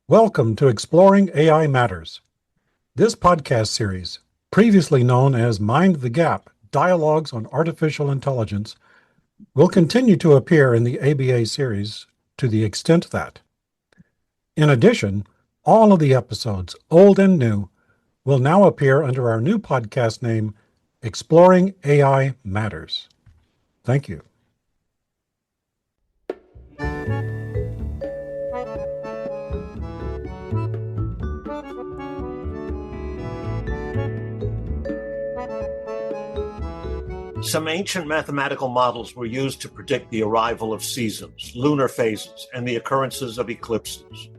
Welcome to Exploring AI Matters. This podcast series, previously known as Mind the Gap, Dialogues on Artificial Intelligence, will continue to appear in the ABA series to the extent that. In addition, all of the episodes, old and new, will now appear under our new podcast name, Exploring AI Matters. Thank you. Some ancient mathematical models were used to predict the arrival of seasons, lunar phases, and the occurrences of eclipses.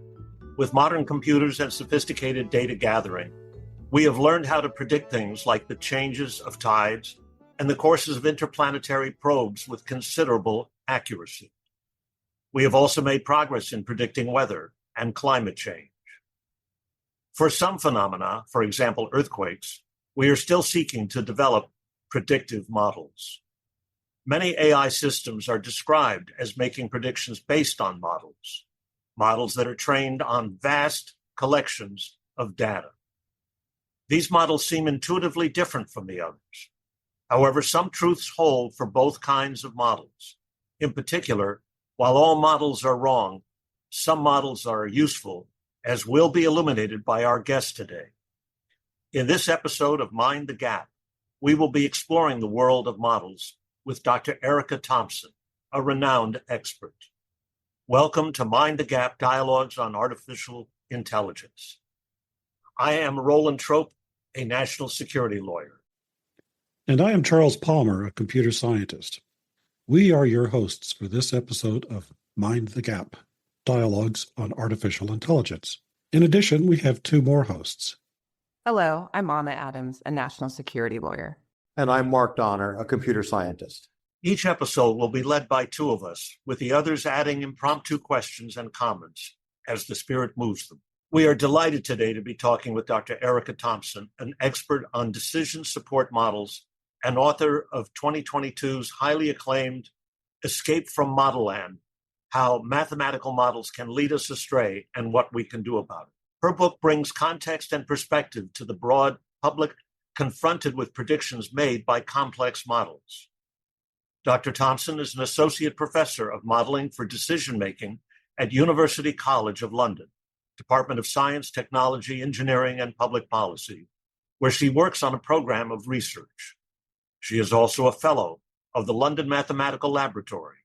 With modern computers and sophisticated data gathering, we have learned how to predict things like the changes of tides and the courses of interplanetary probes with considerable accuracy. We have also made progress in predicting weather and climate change. For some phenomena, for example, earthquakes, we are still seeking to develop predictive models. Many AI systems are described as making predictions based on models that are trained on vast collections of data. These models seem intuitively different from the others. However, some truths hold for both kinds of models. In particular, while all models are wrong, some models are useful, as will be illuminated by our guest today. In this episode of Mind the Gap, we will be exploring the world of models with Dr. Erica Thompson, a renowned expert. Welcome to Mind the Gap Dialogues on Artificial Intelligence. I am Roland Trope, a national security lawyer. And I am Charles Palmer, a computer scientist. We are your hosts for this episode of Mind the Gap Dialogues on Artificial Intelligence. In addition, we have two more hosts. Hello, I'm Anna Adams, a national security lawyer. And I'm Mark Donner, a computer scientist. Each episode will be led by two of us, with the others adding impromptu questions and comments as the spirit moves them. We are delighted today to be talking with Dr. Erica Thompson, an expert on decision support models and author of 2022's highly acclaimed Escape from Model Land: How Mathematical Models Can Lead Us Astray and What We Can Do About it. Her book brings context and perspective to the broad public confronted with predictions made by complex models. Dr. Thompson is an associate professor of modeling for decision-making at University College of London, Department of Science, Technology, Engineering, and Public Policy, where she works on a program of research. She is also a fellow of the London Mathematical Laboratory,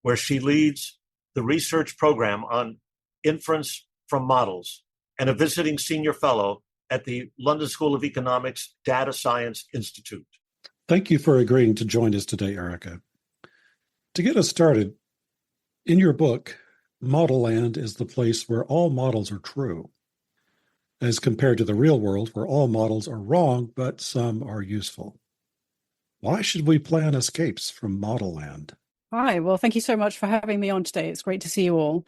where she leads the research program on inference from models, and a visiting senior fellow at the London School of Economics Data Science Institute. Thank you for agreeing to join us today, Erica. To get us started, in your book, Model Land is the place where all models are true, as compared to the real world where all models are wrong, but some are useful. Why should we plan escapes from Model Land? Hi, well, thank you so much for having me on today. It's great to see you all.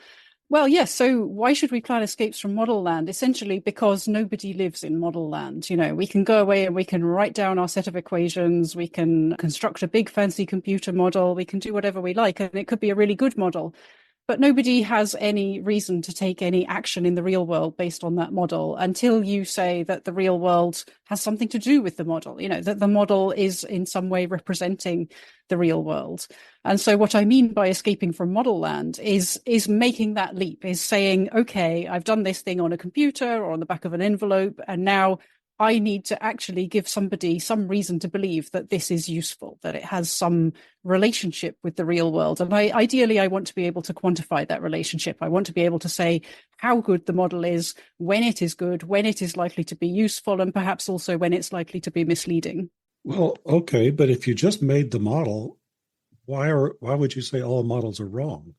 Well, yes. So why should we plan escapes from model land? Essentially, because nobody lives in model land. You know, we can go away and we can write down our set of equations. We can construct a big fancy computer model. We can do whatever we like. And it could be a really good model. But nobody has any reason to take any action in the real world based on that model until you say that the real world has something to do with the model, you know, that the model is in some way representing the real world. And so what I mean by escaping from model land is making that leap, is saying, okay, I've done this thing on a computer or on the back of an envelope, and now I need to actually give somebody some reason to believe that this is useful, that it has some relationship with the real world. And ideally, I want to be able to quantify that relationship. I want to be able to say how good the model is, when it is good, when it is likely to be useful, and perhaps also when it's likely to be misleading. Well, okay, but if you just made the model, why would you say all models are wrong?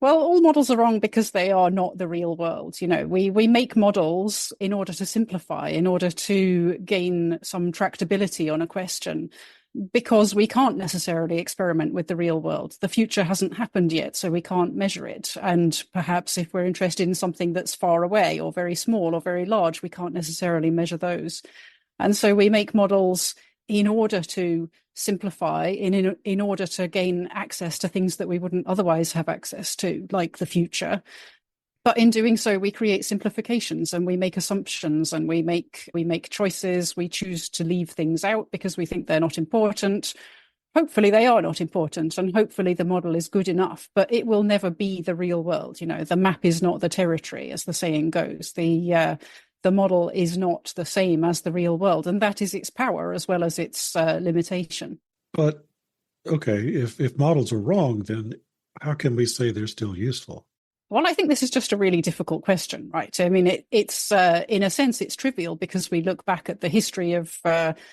Well, all models are wrong because they are not the real world. You know, we make models in order to simplify, in order to gain some tractability on a question, because we can't necessarily experiment with the real world. The future hasn't happened yet, so we can't measure it. And perhaps if we're interested in something that's far away or very small or very large, we can't necessarily measure those. And so we make models in order to simplify, in order to gain access to things that we wouldn't otherwise have access to, like the future. But in doing so, we create simplifications and we make assumptions and we make choices. We choose to leave things out because we think they're not important. Hopefully they are not important, and hopefully the model is good enough, but it will never be the real world. You know, the map is not the territory, as the saying goes. The model is not the same as the real world, and that is its power as well as its limitation. But okay, if models are wrong, then how can we say they're still useful? Well, I think this is just a really difficult question, right? I mean, it's in a sense, it's trivial because we look back at the history of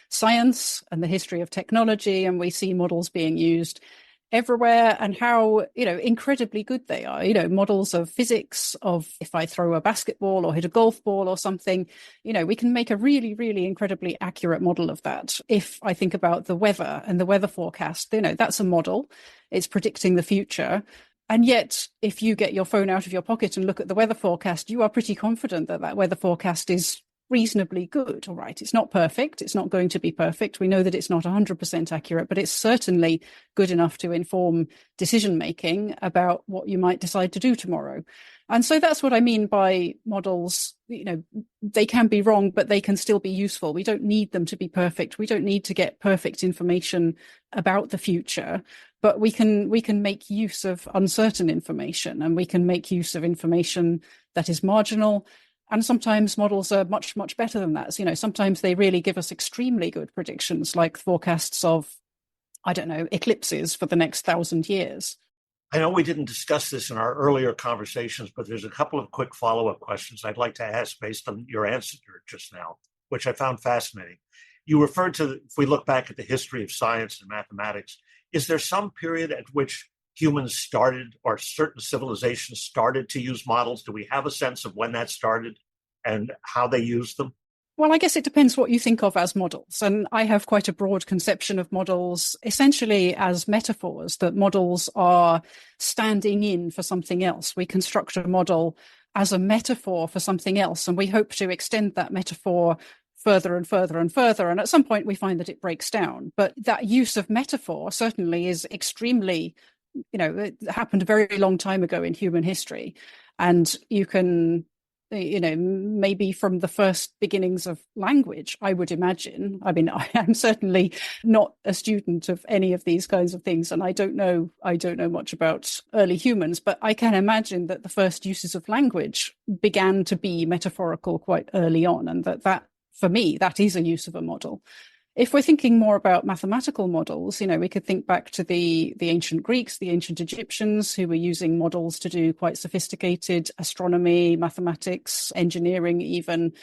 science and the history of technology, and we see models being used everywhere and how, incredibly good they are. Models of physics, of if I throw a basketball or hit a golf ball or something, we can make a really, really incredibly accurate model of that. If I think about the weather and the weather forecast, that's a model. It's predicting the future. And yet, if you get your phone out of your pocket and look at the weather forecast, you are pretty confident that that weather forecast is reasonably good. All right, it's not perfect. It's not going to be perfect. We know that it's not 100% accurate, but it's certainly good enough to inform decision-making about what you might decide to do tomorrow. And so that's what I mean by models. They can be wrong, but they can still be useful. We don't need them to be perfect. We don't need to get perfect information about the future, but we can make use of uncertain information, and we can make use of information that is marginal. And sometimes models are much, much better than that. So, sometimes they really give us extremely good predictions, like forecasts of, eclipses for the next 1,000 years. I know we didn't discuss this in our earlier conversations, but there's a couple of quick follow-up questions I'd like to ask based on your answer just now, which I found fascinating. You referred to, if we look back at the history of science and mathematics, is there some period at which humans started, or certain civilizations started to use models? Do we have a sense of when that started and how they used them? Well, I guess it depends what you think of as models. And I have quite a broad conception of models, essentially as metaphors, that models are standing in for something else. We construct a model as a metaphor for something else, and we hope to extend that metaphor further and further and further. And at some point, we find that it breaks down. But that use of metaphor certainly is extremely, it happened a very long time ago in human history. And you can, maybe from the first beginnings of language, I would imagine. I mean, I am certainly not a student of any of these kinds of things, and I don't know much about early humans, but I can imagine that the first uses of language began to be metaphorical quite early on, and that for me, that is a use of a model. If we're thinking more about mathematical models, we could think back to the ancient Greeks, the ancient Egyptians, who were using models to do quite sophisticated astronomy, mathematics, engineering even.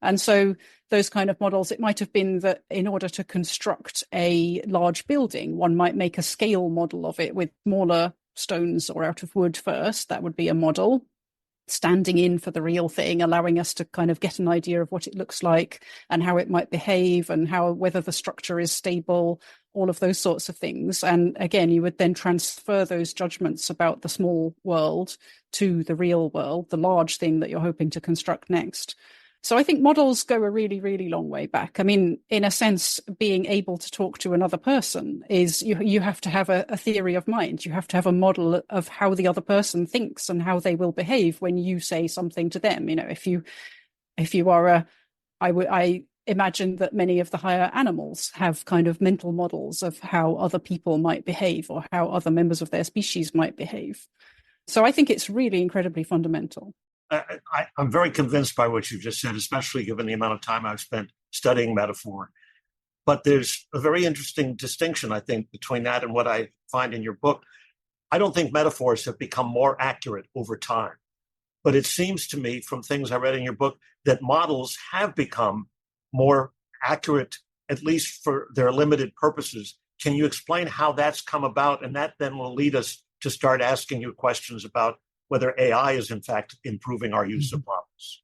And so those kind of models, it might have been that in order to construct a large building, one might make a scale model of it with smaller stones or out of wood first. That would be a model. Standing in for the real thing, allowing us to kind of get an idea of what it looks like and how it might behave and whether the structure is stable, all of those sorts of things. And again, you would then transfer those judgments about the small world to the real world, the large thing that you're hoping to construct next. So I think models go a really, really long way back. I mean, in a sense, being able to talk to another person is you have to have a theory of mind. You have to have a model of how the other person thinks and how they will behave when you say something to them. If you are I imagine that many of the higher animals have kind of mental models of how other people might behave or how other members of their species might behave. So I think it's really incredibly fundamental. I'm very convinced by what you've just said, especially given the amount of time I've spent studying metaphor. But there's a very interesting distinction, I think, between that and what I find in your book. I don't think metaphors have become more accurate over time. But it seems to me, from things I read in your book, that models have become more accurate, at least for their limited purposes. Can you explain how that's come about? And that then will lead us to start asking you questions about whether AI is, in fact, improving our use of models.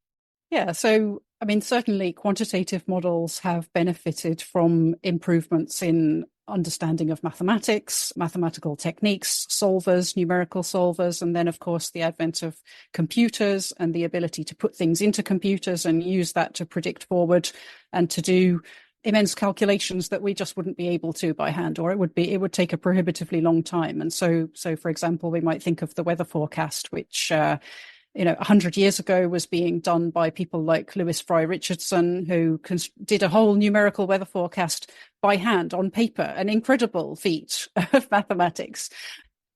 Yeah, so, I mean, certainly quantitative models have benefited from improvements in understanding of mathematics, mathematical techniques, solvers, numerical solvers, and then, of course, the advent of computers and the ability to put things into computers and use that to predict forward and to do immense calculations that we just wouldn't be able to by hand, or it would take a prohibitively long time. And so for example, we might think of the weather forecast, which 100 years ago was being done by people like Lewis Fry Richardson, who did a whole numerical weather forecast by hand on paper, an incredible feat of mathematics.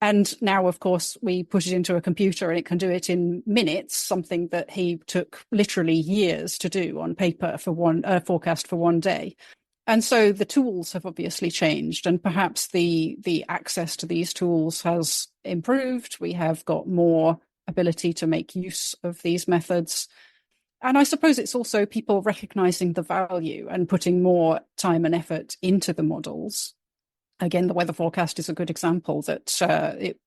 And now, of course, we put it into a computer and it can do it in minutes, something that he took literally years to do on paper for one forecast for one day. And so the tools have obviously changed, and perhaps the access to these tools has improved. We have got more ability to make use of these methods. And I suppose it's also people recognizing the value and putting more time and effort into the models. Again, the weather forecast is a good example that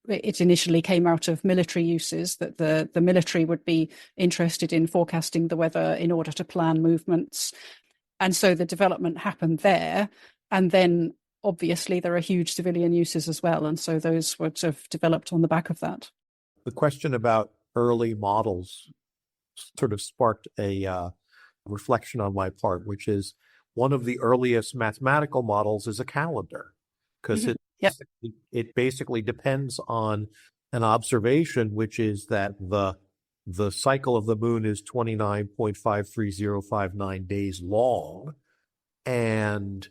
it initially came out of military uses, that the military would be interested in forecasting the weather in order to plan movements. And so the development happened there. And then obviously there are huge civilian uses as well. And so those would have developed on the back of that. The question about early models sort of sparked a reflection on my part, which is one of the earliest mathematical models is a calendar, because it basically depends on an observation, which is that the cycle of the moon is 29.53059 days long, and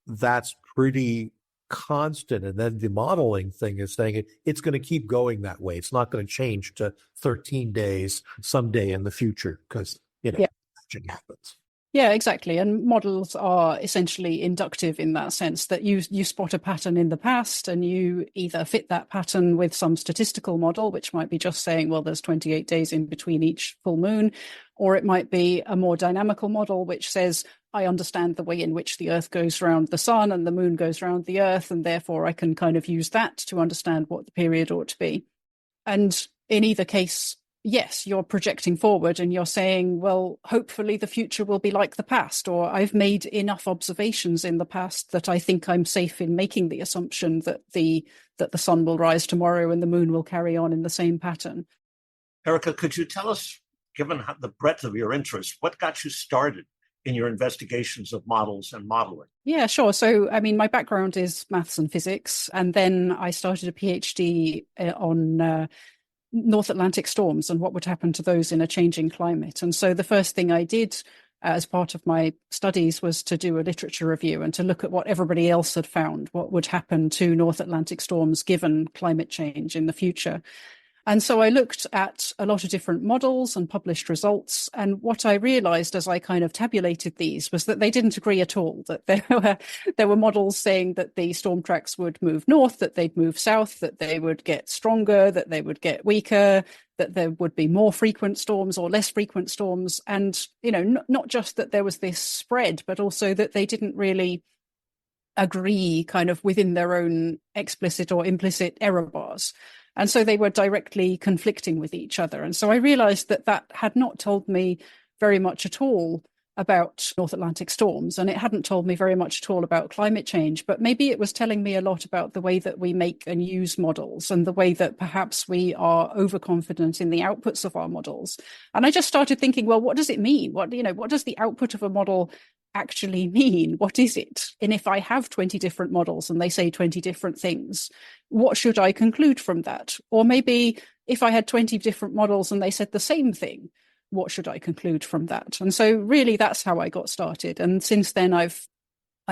that's pretty constant. And then the modeling thing is saying it's going to keep going that way. It's not going to change to 13 days someday in the future because, magic happens. Yeah, exactly. And models are essentially inductive in that sense, that you spot a pattern in the past and you either fit that pattern with some statistical model, which might be just saying, well, there's 28 days in between each full moon, or it might be a more dynamical model, which says, I understand the way in which the Earth goes around the sun and the moon goes around the Earth, and therefore I can kind of use that to understand what the period ought to be. And in either case, yes, you're projecting forward and you're saying, well, hopefully the future will be like the past, or I've made enough observations in the past that I think I'm safe in making the assumption that the sun will rise tomorrow and the moon will carry on in the same pattern. Erica, could you tell us, given the breadth of your interest, what got you started in your investigations of models and modeling? Yeah, sure. So, I mean, my background is maths and physics, and then I started a PhD on North Atlantic storms and what would happen to those in a changing climate. And so the first thing I did as part of my studies was to do a literature review and to look at what everybody else had found, what would happen to North Atlantic storms given climate change in the future. And so I looked at a lot of different models and published results. And what I realized as I kind of tabulated these was that they didn't agree at all, that there were models saying that the storm tracks would move north, that they'd move south, that they would get stronger, that they would get weaker, that there would be more frequent storms or less frequent storms. And, not just that there was this spread, but also that they didn't really agree kind of within their own explicit or implicit error bars. And so they were directly conflicting with each other. And so I realized that had not told me very much at all about North Atlantic storms, and it hadn't told me very much at all about climate change, but maybe it was telling me a lot about the way that we make and use models and the way that perhaps we are overconfident in the outputs of our models. And I just started thinking, well, what does it mean? What does the output of a model actually mean? What is it? And if I have 20 different models and they say 20 different things, what should I conclude from that? Or maybe if I had 20 different models and they said the same thing, what should I conclude from that? And so really that's how I got started. And since then I've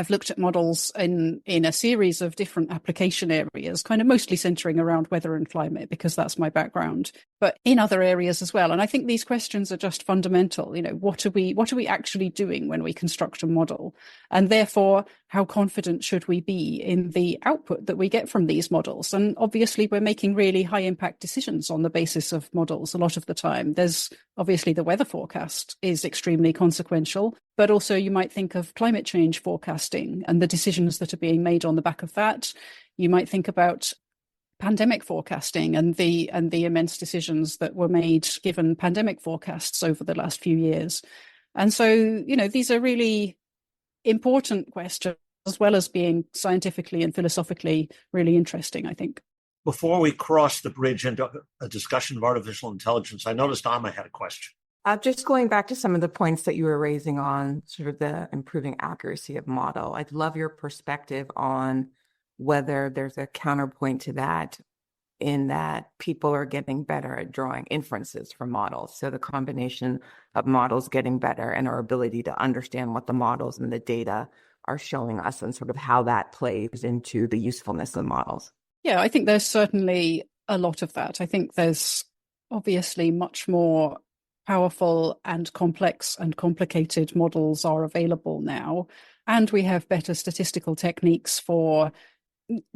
looked at models in a series of different application areas, kind of mostly centering around weather and climate, because that's my background, but in other areas as well. And I think these questions are just fundamental. What are we actually doing when we construct a model? And therefore, how confident should we be in the output that we get from these models? And obviously, we're making really high impact decisions on the basis of models a lot of the time. There's obviously the weather forecast is extremely consequential, but also you might think of climate change forecasting and the decisions that are being made on the back of that. You might think about pandemic forecasting and the immense decisions that were made given pandemic forecasts over the last few years. And so, these are really important questions, as well as being scientifically and philosophically really interesting, I think. Before we cross the bridge into a discussion of artificial intelligence, I noticed Amma had a question. Just going back to some of the points that you were raising on sort of the improving accuracy of model, I'd love your perspective on whether there's a counterpoint to that in that people are getting better at drawing inferences from models. So the combination of models getting better and our ability to understand what the models and the data are showing us and sort of how that plays into the usefulness of models. Yeah, I think there's certainly a lot of that. I think there's obviously much more powerful and complex and complicated models are available now. And we have better statistical techniques for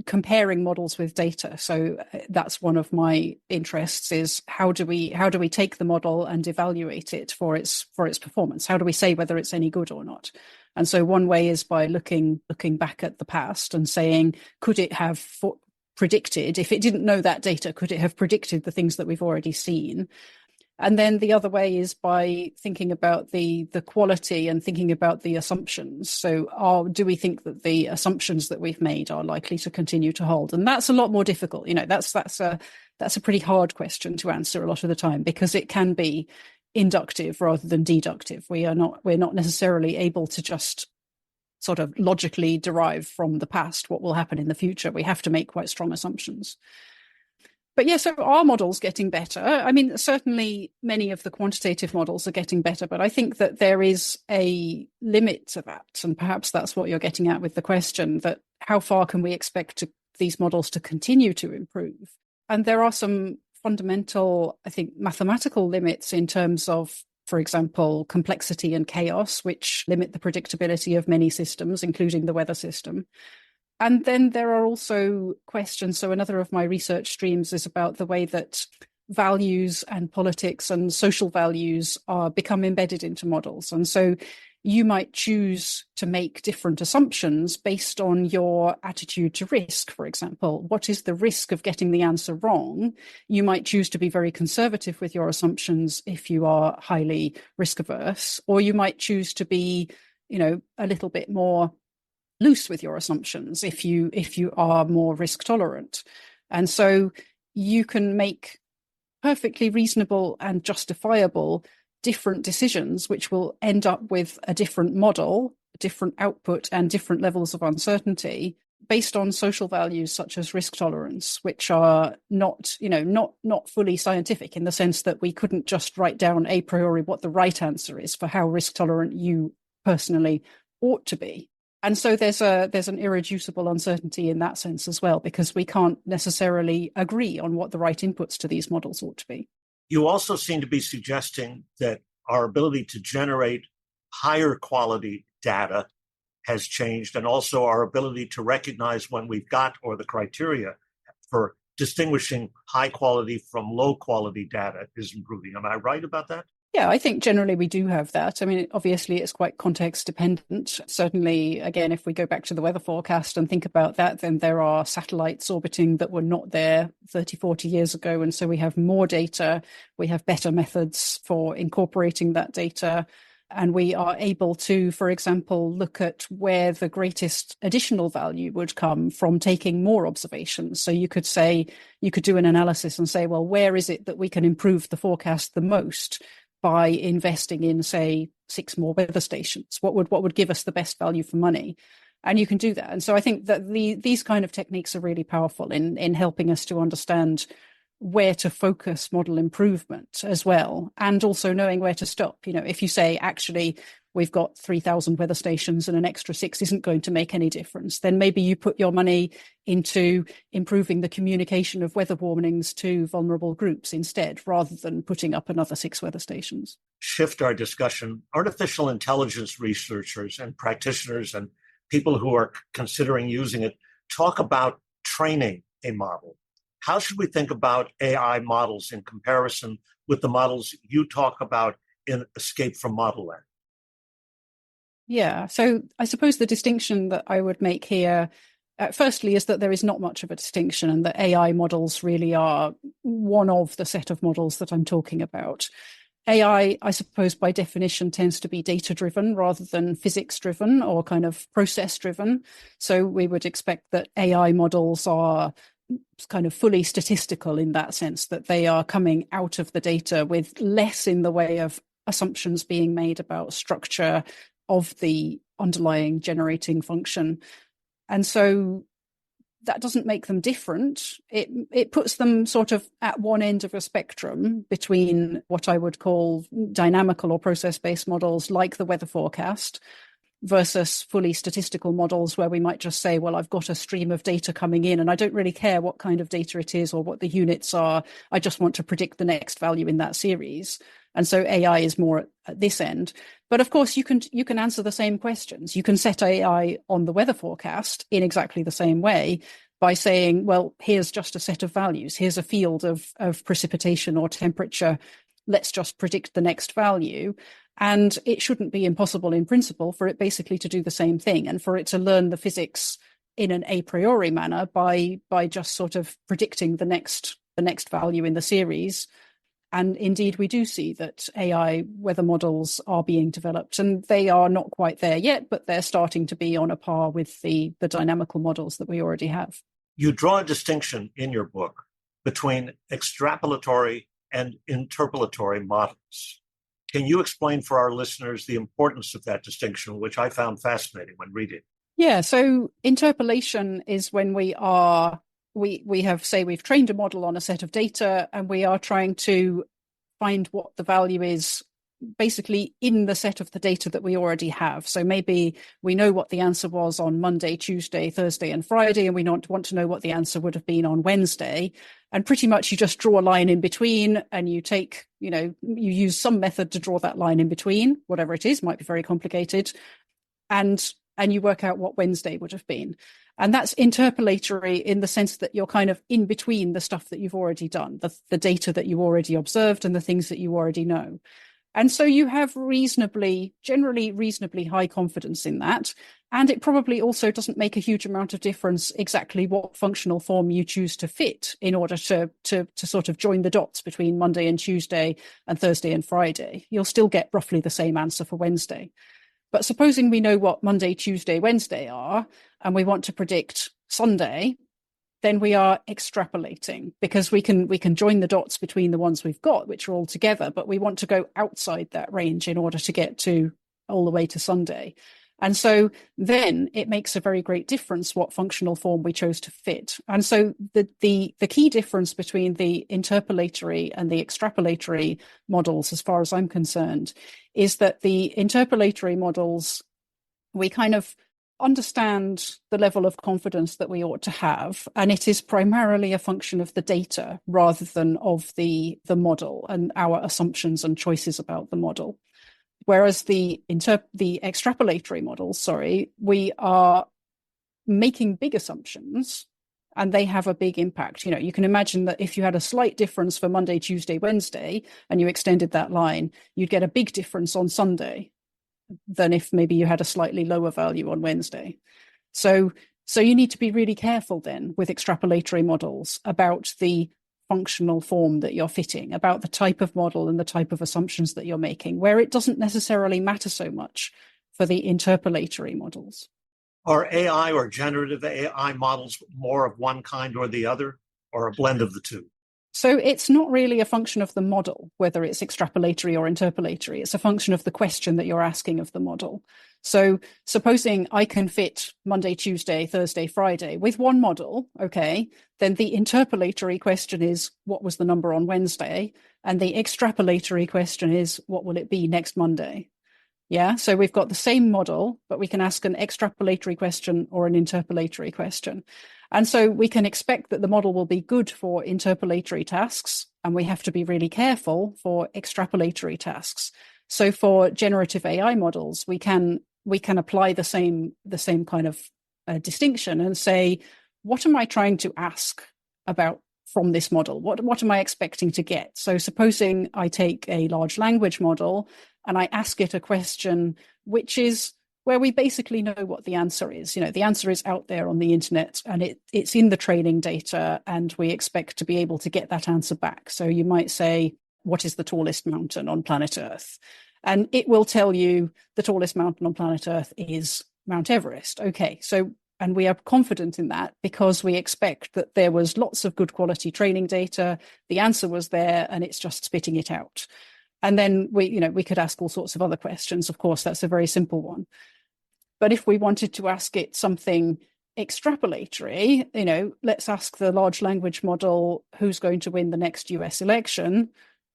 comparing models with data. So that's one of my interests, is how do we take the model and evaluate it for its performance? How do we say whether it's any good or not? And so one way is by looking back at the past and saying, could it have predicted, if it didn't know that data, could it have predicted the things that we've already seen? And then the other way is by thinking about the quality and thinking about the assumptions. So do we think that the assumptions that we've made are likely to continue to hold? And that's a lot more difficult. That's a pretty hard question to answer a lot of the time, because it can be inductive rather than deductive. We're not necessarily able to just sort of logically derive from the past what will happen in the future. We have to make quite strong assumptions. But yeah, so are models getting better? I mean, certainly many of the quantitative models are getting better, but I think that there is a limit to that. And perhaps that's what you're getting at with the question, that how far can we expect these models to continue to improve? And there are some fundamental, I think, mathematical limits in terms of, for example, complexity and chaos, which limit the predictability of many systems, including the weather system. And then there are also questions. So another of my research streams is about the way that values and politics and social values become embedded into models. And so you might choose to make different assumptions based on your attitude to risk, for example. What is the risk of getting the answer wrong? You might choose to be very conservative with your assumptions if you are highly risk averse, or you might choose to be, a little bit more loose with your assumptions if you are more risk tolerant. And so you can make perfectly reasonable and justifiable different decisions, which will end up with a different model, different output, and different levels of uncertainty based on social values such as risk tolerance, which are not fully scientific, in the sense that we couldn't just write down a priori what the right answer is for how risk tolerant you personally ought to be. And so there's an irreducible uncertainty in that sense as well, because we can't necessarily agree on what the right inputs to these models ought to be. You also seem to be suggesting that our ability to generate higher quality data has changed, and also our ability to recognize when we've got, or the criteria for distinguishing high quality from low quality data is improving. Am I right about that? Yeah, I think generally we do have that. I mean, obviously it's quite context dependent. Certainly, again, if we go back to the weather forecast and think about that, then there are satellites orbiting that were not there 30, 40 years ago. And so we have more data. We have better methods for incorporating that data. And we are able to, for example, look at where the greatest additional value would come from taking more observations. So you could do an analysis and say, well, where is it that we can improve the forecast the most by investing in, say, 6 more weather stations? What would give us the best value for money? And you can do that. And so I think that these kind of techniques are really powerful in helping us to understand where to focus model improvement as well, and also knowing where to stop. If you say, actually, we've got 3,000 weather stations and an extra 6 isn't going to make any difference, then maybe you put your money into improving the communication of weather warnings to vulnerable groups instead, rather than putting up another 6 weather stations. Shift our discussion. Artificial intelligence researchers and practitioners and people who are considering using it talk about training a model. How should we think about AI models in comparison with the models you talk about in Escape from Model Land? Yeah, so I suppose the distinction that I would make here, firstly, is that there is not much of a distinction, and that AI models really are one of the set of models that I'm talking about. AI, I suppose, by definition, tends to be data-driven rather than physics-driven or kind of process-driven. So we would expect that AI models are kind of fully statistical in that sense, that they are coming out of the data with less in the way of assumptions being made about structure of the underlying generating function. And so that doesn't make them different. It puts them sort of at one end of a spectrum between what I would call dynamical or process-based models like the weather forecast versus fully statistical models where we might just say, well, I've got a stream of data coming in and I don't really care what kind of data it is or what the units are. I just want to predict the next value in that series. And so AI is more at this end. But of course, you can answer the same questions. You can set AI on the weather forecast in exactly the same way by saying, well, here's just a set of values. Here's a field of precipitation or temperature. Let's just predict the next value. And it shouldn't be impossible in principle for it basically to do the same thing and for it to learn the physics in an a priori manner by just sort of predicting the next value in the series. And indeed, we do see that AI weather models are being developed, and they are not quite there yet, but they're starting to be on a par with the dynamical models that we already have. You draw a distinction in your book between extrapolatory and interpolatory models. Can you explain for our listeners the importance of that distinction, which I found fascinating when reading? Yeah, so interpolation is when we've trained a model on a set of data and we are trying to find what the value is basically in the set of the data that we already have. So maybe we know what the answer was on Monday, Tuesday, Thursday, and Friday, and we want to know what the answer would have been on Wednesday. And pretty much you just draw a line in between and you use some method to draw that line in between, whatever it is, might be very complicated. And you work out what Wednesday would have been. And that's interpolatory in the sense that you're kind of in between the stuff that you've already done, the data that you already observed and the things that you already know. And so you have generally reasonably high confidence in that. And it probably also doesn't make a huge amount of difference exactly what functional form you choose to fit in order to sort of join the dots between Monday and Tuesday and Thursday and Friday. You'll still get roughly the same answer for Wednesday. But supposing we know what Monday, Tuesday, Wednesday are, and we want to predict Sunday, then we are extrapolating because we can join the dots between the ones we've got, which are all together, but we want to go outside that range in order to get to all the way to Sunday. And so then it makes a very great difference what functional form we chose to fit. And so the key difference between the interpolatory and the extrapolatory models, as far as I'm concerned, is that the interpolatory models, we kind of understand the level of confidence that we ought to have, and it is primarily a function of the data rather than of the model and our assumptions and choices about the model. Whereas the extrapolatory models, we are making big assumptions and they have a big impact. You can imagine that if you had a slight difference for Monday, Tuesday, Wednesday, and you extended that line, you'd get a big difference on Sunday than if maybe you had a slightly lower value on Wednesday. So you need to be really careful then with extrapolatory models about the functional form that you're fitting, about the type of model and the type of assumptions that you're making, where it doesn't necessarily matter so much for the interpolatory models. Are AI or generative AI models more of one kind or the other, or a blend of the two? So it's not really a function of the model, whether it's extrapolatory or interpolatory. It's a function of the question that you're asking of the model. So supposing I can fit Monday, Tuesday, Thursday, Friday with one model, okay, then the interpolatory question is, what was the number on Wednesday? And the extrapolatory question is, what will it be next Monday? Yeah, so we've got the same model, but we can ask an extrapolatory question or an interpolatory question. And so we can expect that the model will be good for interpolatory tasks, and we have to be really careful for extrapolatory tasks. So for generative AI models, we can apply the same kind of distinction and say, what am I trying to ask about from this model? What am I expecting to get? So supposing I take a large language model and I ask it a question which is where we basically know what the answer is. The answer is out there on the internet and it's in the training data, and we expect to be able to get that answer back. So you might say, what is the tallest mountain on planet Earth? And it will tell you the tallest mountain on planet Earth is Mount Everest. Okay, and we are confident in that because we expect that there was lots of good quality training data, the answer was there, and it's just spitting it out. And then we could ask all sorts of other questions. Of course, that's a very simple one. But if we wanted to ask it something extrapolatory, let's ask the large language model who's going to win the next US election.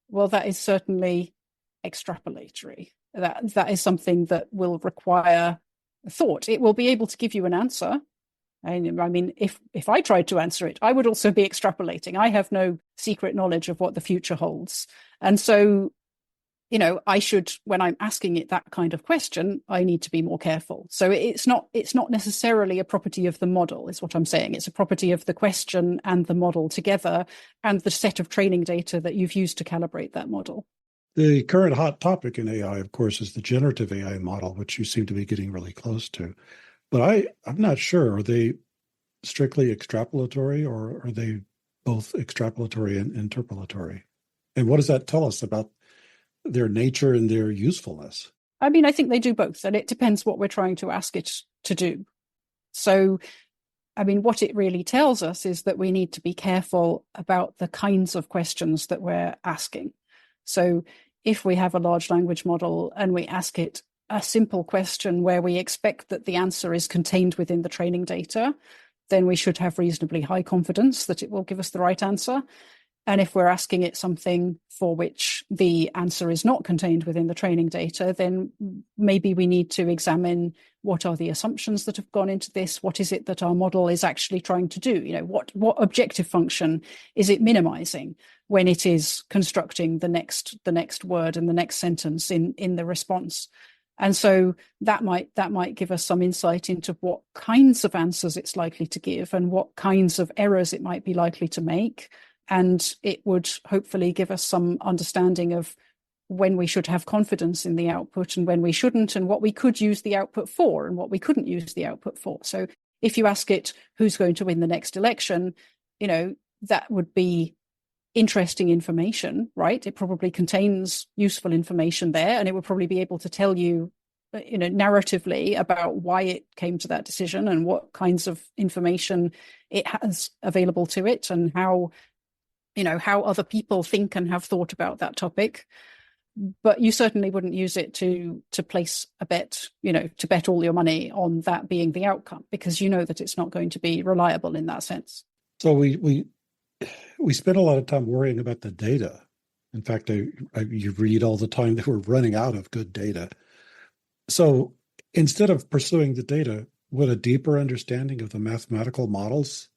Well, that is certainly extrapolatory. That is something that will require thought. It will be able to give you an answer. I mean, if I tried to answer it, I would also be extrapolating. I have no secret knowledge of what the future holds. And so, I should, when I'm asking it that kind of question, I need to be more careful. So it's not necessarily a property of the model, is what I'm saying. It's a property of the question and the model together, and the set of training data that you've used to calibrate that model. The current hot topic in AI, of course, is the generative AI model, which you seem to be getting really close to. But I'm not sure, are they strictly extrapolatory, or are they both extrapolatory and interpolatory? And what does that tell us about their nature and their usefulness? I mean, I think they do both, and it depends what we're trying to ask it to do. So, I mean, what it really tells us is that we need to be careful about the kinds of questions that we're asking. So if we have a large language model and we ask it a simple question where we expect that the answer is contained within the training data, then we should have reasonably high confidence that it will give us the right answer. And if we're asking it something for which the answer is not contained within the training data, then maybe we need to examine what are the assumptions that have gone into this? What is it that our model is actually trying to do? What objective function is it minimizing when it is constructing the next word and the next sentence in the response? And so that might give us some insight into what kinds of answers it's likely to give and what kinds of errors it might be likely to make. And it would hopefully give us some understanding of when we should have confidence in the output and when we shouldn't, and what we could use the output for and what we couldn't use the output for. So if you ask it who's going to win the next election, that would be interesting information, right? It probably contains useful information there, and it would probably be able to tell you, narratively about why it came to that decision and what kinds of information it has available to it, and how other people think and have thought about that topic. But you certainly wouldn't use it to place a bet, to bet all your money on that being the outcome, because you know that it's not going to be reliable in that sense. So we spend a lot of time worrying about the data. In fact, you read all the time that we're running out of good data. So instead of pursuing the data, would a deeper understanding of the mathematical models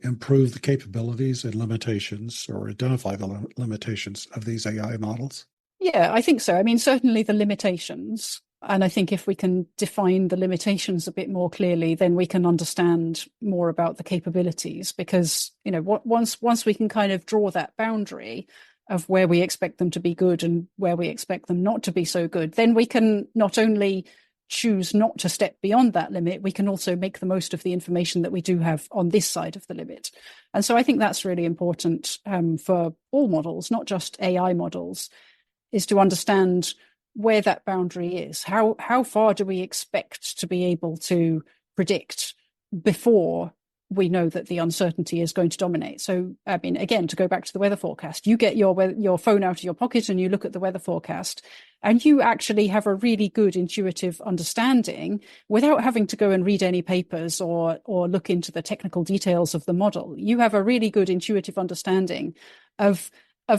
improve the capabilities and limitations, or identify the limitations of these AI models? Yeah, I think so. I mean, certainly the limitations. And I think if we can define the limitations a bit more clearly, then we can understand more about the capabilities. Because, once we can kind of draw that boundary of where we expect them to be good and where we expect them not to be so good, then we can not only choose not to step beyond that limit, we can also make the most of the information that we do have on this side of the limit. And so I think that's really important for all models, not just AI models, is to understand where that boundary is. How far do we expect to be able to predict before we know that the uncertainty is going to dominate? So, I mean, again, to go back to the weather forecast, you get your phone out of your pocket and you look at the weather forecast, and you actually have a really good intuitive understanding without having to go and read any papers or look into the technical details of the model. You have a really good intuitive understanding of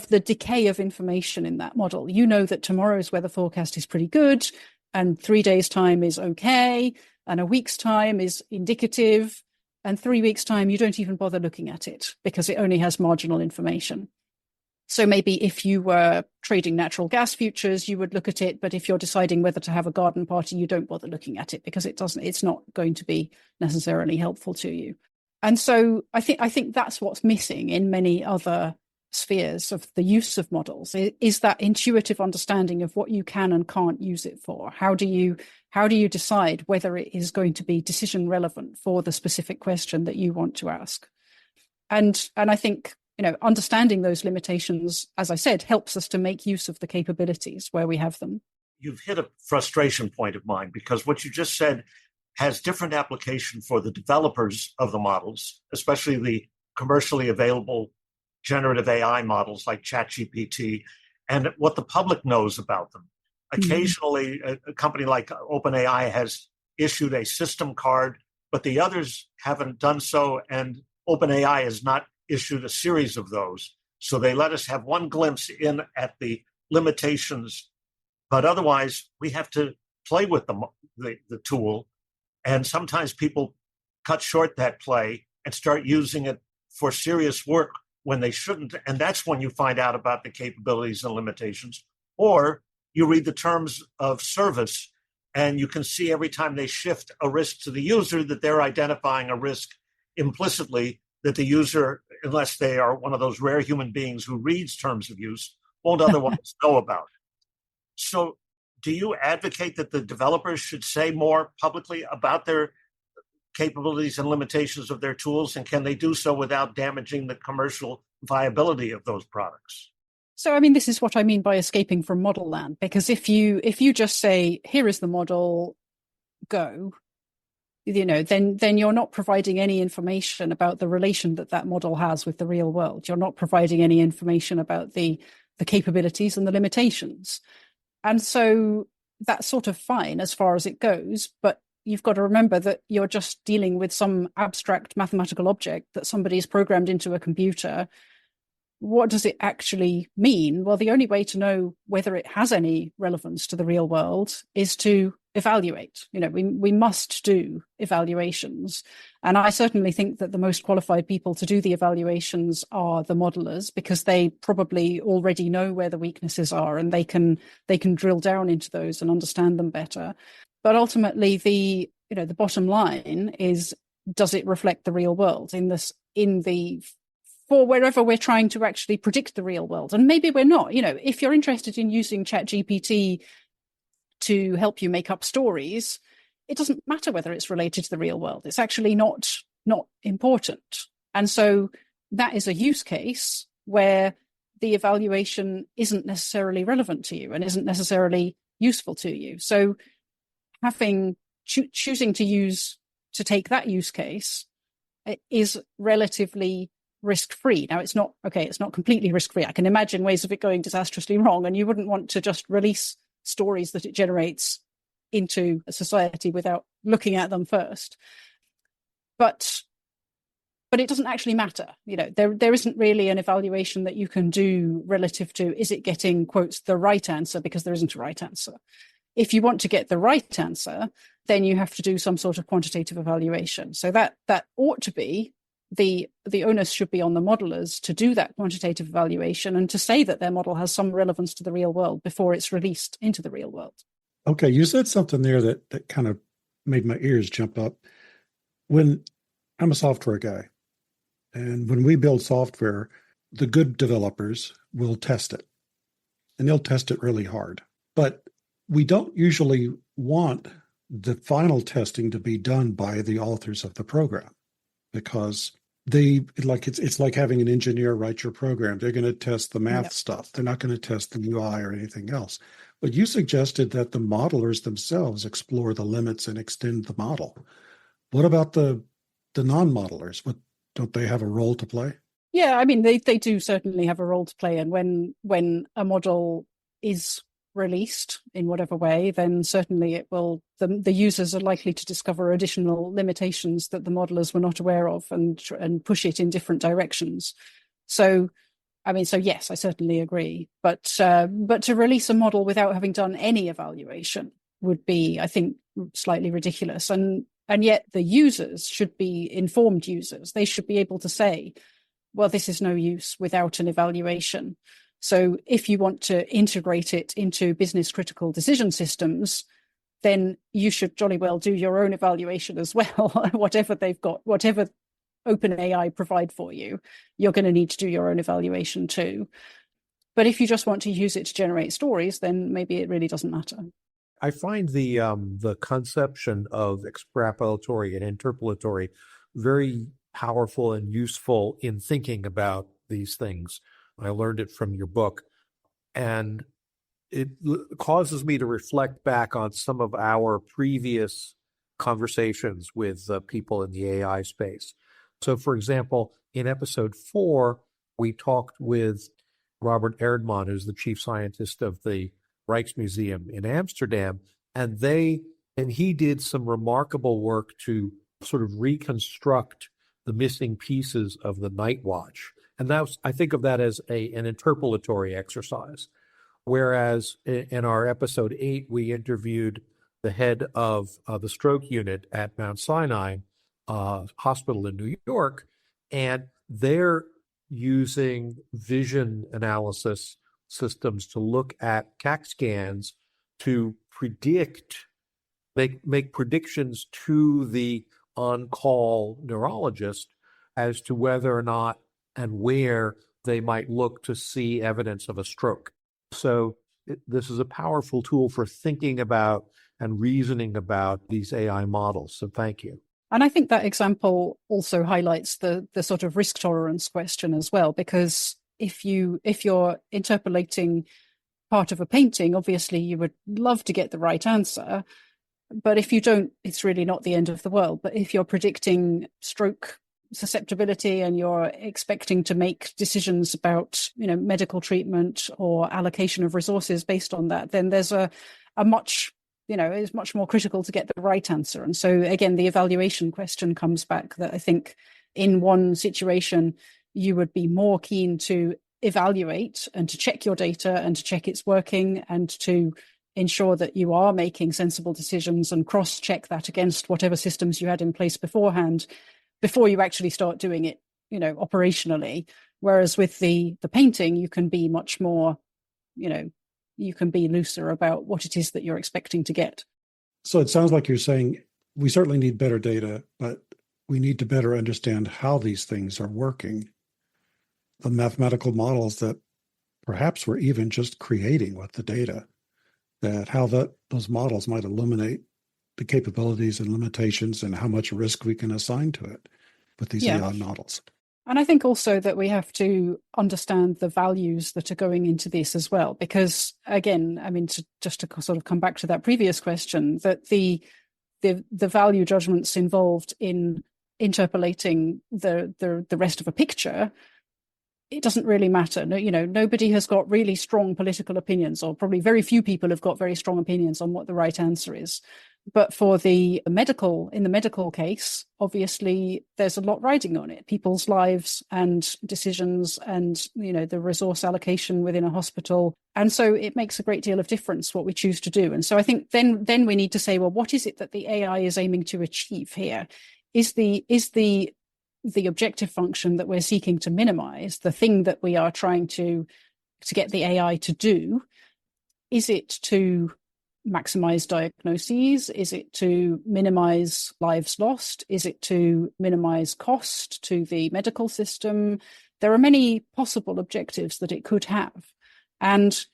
the decay of information in that model. You know that tomorrow's weather forecast is pretty good, and 3 days' time is okay, and a week's time is indicative, and 3 weeks' time you don't even bother looking at it because it only has marginal information. So maybe if you were trading natural gas futures, you would look at it, but if you're deciding whether to have a garden party, you don't bother looking at it because it's not going to be necessarily helpful to you. And so I think that's what's missing in many other spheres of the use of models, is that intuitive understanding of what you can and can't use it for. How do you decide whether it is going to be decision relevant for the specific question that you want to ask? And I think, understanding those limitations, as I said, helps us to make use of the capabilities where we have them. You've hit a frustration point of mine, because what you just said has different application for the developers of the models, especially the commercially available generative AI models like ChatGPT, and what the public knows about them. Occasionally, a company like OpenAI has issued a system card but the others haven't done so, and OpenAI has not issued a series of those. So they let us have one glimpse in at the limitations, but otherwise we have to play with the tool. And sometimes people cut short that play and start using it for serious work when they shouldn't. And that's when you find out about the capabilities and limitations. Or you read the terms of service, and you can see every time they shift a risk to the user that they're identifying a risk implicitly that the user, unless they are one of those rare human beings who reads terms of use, won't otherwise know about. So do you advocate that the developers should say more publicly about their capabilities and limitations of their tools, and can they do so without damaging the commercial viability of those products? So, I mean, this is what I mean by escaping from model land, because if you just say, here is the model, go, then you're not providing any information about the relation that model has with the real world. You're not providing any information about the capabilities and the limitations. And so that's sort of fine as far as it goes, but you've got to remember that you're just dealing with some abstract mathematical object that somebody's programmed into a computer. What does it actually mean? Well, the only way to know whether it has any relevance to the real world is to evaluate. We must do evaluations. And I certainly think that the most qualified people to do the evaluations are the modelers, because they probably already know where the weaknesses are, and they can drill down into those and understand them better. But ultimately, the bottom line is, does it reflect the real world for wherever we're trying to actually predict the real world? And maybe we're not. If you're interested in using ChatGPT to help you make up stories, it doesn't matter whether it's related to the real world. It's actually not important. And so that is a use case where the evaluation isn't necessarily relevant to you and isn't necessarily useful to you. So choosing to take that use case is relatively risk-free. Now, it's not completely risk-free. I can imagine ways of it going disastrously wrong, and you wouldn't want to just release stories that it generates into a society without looking at them first. But it doesn't actually matter. There isn't really an evaluation that you can do relative to, is it getting, quotes, the right answer, because there isn't a right answer. If you want to get the right answer, then you have to do some sort of quantitative evaluation. So that ought to be the onus should be on the modelers to do that quantitative evaluation and to say that their model has some relevance to the real world before it's released into the real world. Okay, you said something there that kind of made my ears jump up. When I'm a software guy, and when we build software, the good developers will test it, and they'll test it really hard. But we don't usually want the final testing to be done by the authors of the program, because it's like having an engineer write your program. They're going to test the math stuff. They're not going to test the UI or anything else. But you suggested that the modelers themselves explore the limits and extend the model. What about the non-modelers? Don't they have a role to play? Yeah, I mean, they do certainly have a role to play. And when a model is released in whatever way, then certainly it will, the users are likely to discover additional limitations that the modelers were not aware of and push it in different directions. So yes, I certainly agree. But to release a model without having done any evaluation would be, I think, slightly ridiculous. And yet the users should be informed users. They should be able to say, well, this is no use without an evaluation. So if you want to integrate it into business critical decision systems, then you should jolly well do your own evaluation as well. Whatever they've got, whatever OpenAI provide for you, you're going to need to do your own evaluation too. But if you just want to use it to generate stories, then maybe it really doesn't matter. I find the conception of extrapolatory and interpolatory very powerful and useful in thinking about these things. I learned it from your book, and it causes me to reflect back on some of our previous conversations with people in the AI space. So, for example, in episode 4, we talked with Robert Erdmann, who's the chief scientist of the Rijksmuseum in Amsterdam, and he did some remarkable work to sort of reconstruct the missing pieces of the night watch. And I think of that as an interpolatory exercise. Whereas in our episode 8, we interviewed the head of the stroke unit at Mount Sinai Hospital in New York, and they're using vision analysis systems to look at CAT scans to make predictions to the on-call neurologist as to whether or not and where they might look to see evidence of a stroke. So this is a powerful tool for thinking about and reasoning about these AI models. So thank you. And I think that example also highlights the sort of risk tolerance question as well, because if you're interpolating part of a painting, obviously you would love to get the right answer. But if you don't, it's really not the end of the world. But if you're predicting stroke susceptibility and you're expecting to make decisions about, medical treatment or allocation of resources based on that, then there's a much, it's much more critical to get the right answer. And so again, the evaluation question comes back, that I think in one situation, you would be more keen to evaluate and to check your data and to check it's working and to ensure that you are making sensible decisions and cross-check that against whatever systems you had in place beforehand, before you actually start doing it, operationally. Whereas with the painting, you can be much more, you can be looser about what it is that you're expecting to get. So it sounds like you're saying we certainly need better data, but we need to better understand how these things are working. The mathematical models that perhaps we're even just creating with the data, that how those models might illuminate the capabilities and limitations and how much risk we can assign to it with these AI models. And I think also that we have to understand the values that are going into this as well, because again, just to sort of come back to that previous question, that the value judgments involved in interpolating the rest of a picture, it doesn't really matter. No, nobody has got really strong political opinions, or probably very few people have got very strong opinions on what the right answer is. But for in the medical case, obviously there's a lot riding on it, people's lives and decisions and, the resource allocation within a hospital. And so it makes a great deal of difference what we choose to do. And so I think then we need to say, well, what is it that the AI is aiming to achieve here? Is the objective function that we're seeking to minimize, the thing that we are trying to get the AI to do, is it to maximize diagnoses? Is it to minimize lives lost? Is it to minimize cost to the medical system? There are many possible objectives that it could have. And,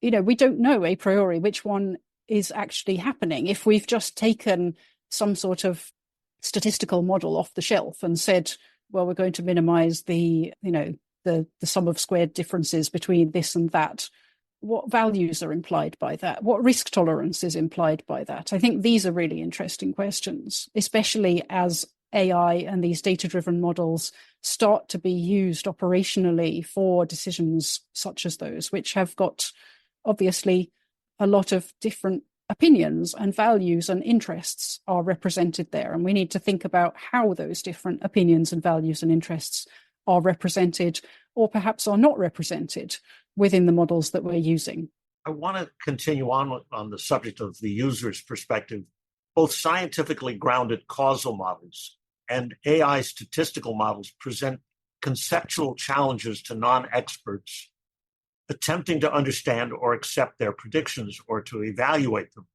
we don't know a priori which one is actually happening. If we've just taken some sort of statistical model off the shelf and said, well, we're going to minimize the sum of squared differences between this and that, what values are implied by that? What risk tolerance is implied by that? I think these are really interesting questions, especially as AI and these data-driven models start to be used operationally for decisions such as those, which have got obviously a lot of different opinions and values and interests are represented there. And we need to think about how those different opinions and values and interests are represented, or perhaps are not represented within the models that we're using. I want to continue on the subject of the user's perspective. Both scientifically grounded causal models and AI statistical models present conceptual challenges to non-experts attempting to understand or accept their predictions or to evaluate them.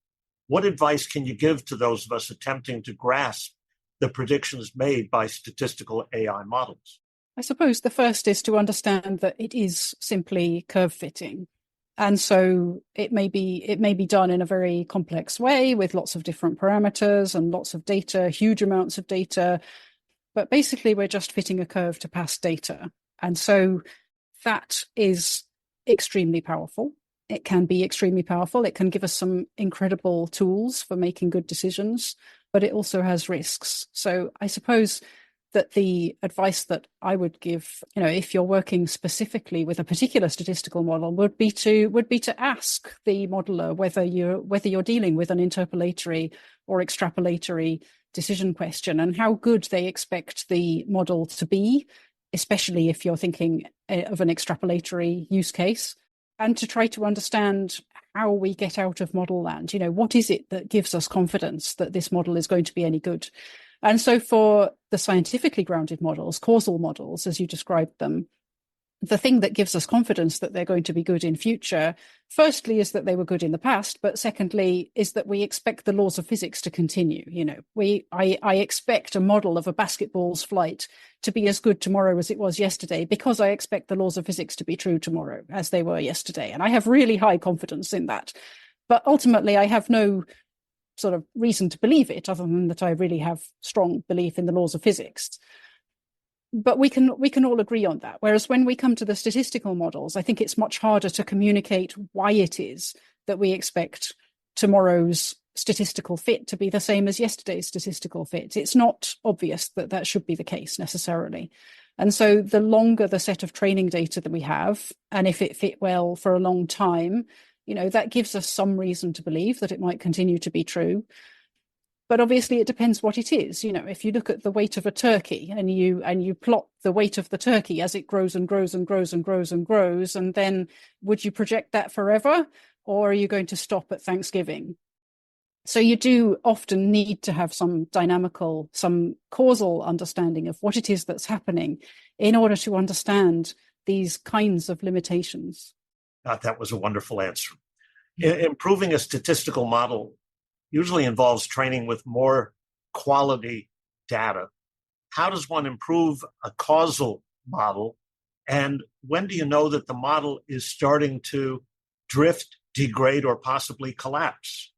What advice can you give to those of us attempting to grasp the predictions made by statistical AI models? I suppose the first is to understand that it is simply curve fitting. And so it may be done in a very complex way with lots of different parameters and lots of data, huge amounts of data. But basically, we're just fitting a curve to past data. And so that is extremely powerful. It can be extremely powerful. It can give us some incredible tools for making good decisions, but it also has risks. So I suppose that the advice that I would give, if you're working specifically with a particular statistical model, would be to ask the modeler whether you're dealing with an interpolatory or extrapolatory decision question and how good they expect the model to be, especially if you're thinking of an extrapolatory use case, and to try to understand how we get out of model land. What is it that gives us confidence that this model is going to be any good? And so for the scientifically grounded models, causal models, as you described them, the thing that gives us confidence that they're going to be good in future, firstly, is that they were good in the past, but secondly, is that we expect the laws of physics to continue. I expect a model of a basketball's flight to be as good tomorrow as it was yesterday, because I expect the laws of physics to be true tomorrow as they were yesterday. And I have really high confidence in that. But ultimately, I have no sort of reason to believe it, other than that I really have strong belief in the laws of physics. But we can all agree on that. Whereas when we come to the statistical models, I think it's much harder to communicate why it is that we expect tomorrow's statistical fit to be the same as yesterday's statistical fit. It's not obvious that that should be the case necessarily. And so the longer the set of training data that we have, and if it fit well for a long time, that gives us some reason to believe that it might continue to be true. But obviously, it depends what it is. If you look at the weight of a turkey and you plot the weight of the turkey as it grows and grows and grows and grows and grows, and then would you project that forever, or are you going to stop at Thanksgiving? So you do often need to have some causal understanding of what it is that's happening in order to understand these kinds of limitations. That was a wonderful answer. Improving a statistical model usually involves training with more quality data. How does one improve a causal model? And when do you know that the model is starting to drift, degrade, or possibly collapse?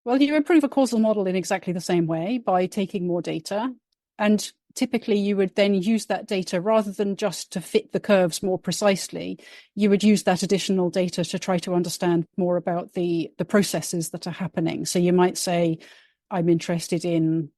Well, you improve a causal model in exactly the same way, by taking more data. And typically you would then use that data, rather than just to fit the curves more precisely, you would use that additional data to try to understand more about the processes that are happening. So you might say, I'm interested in,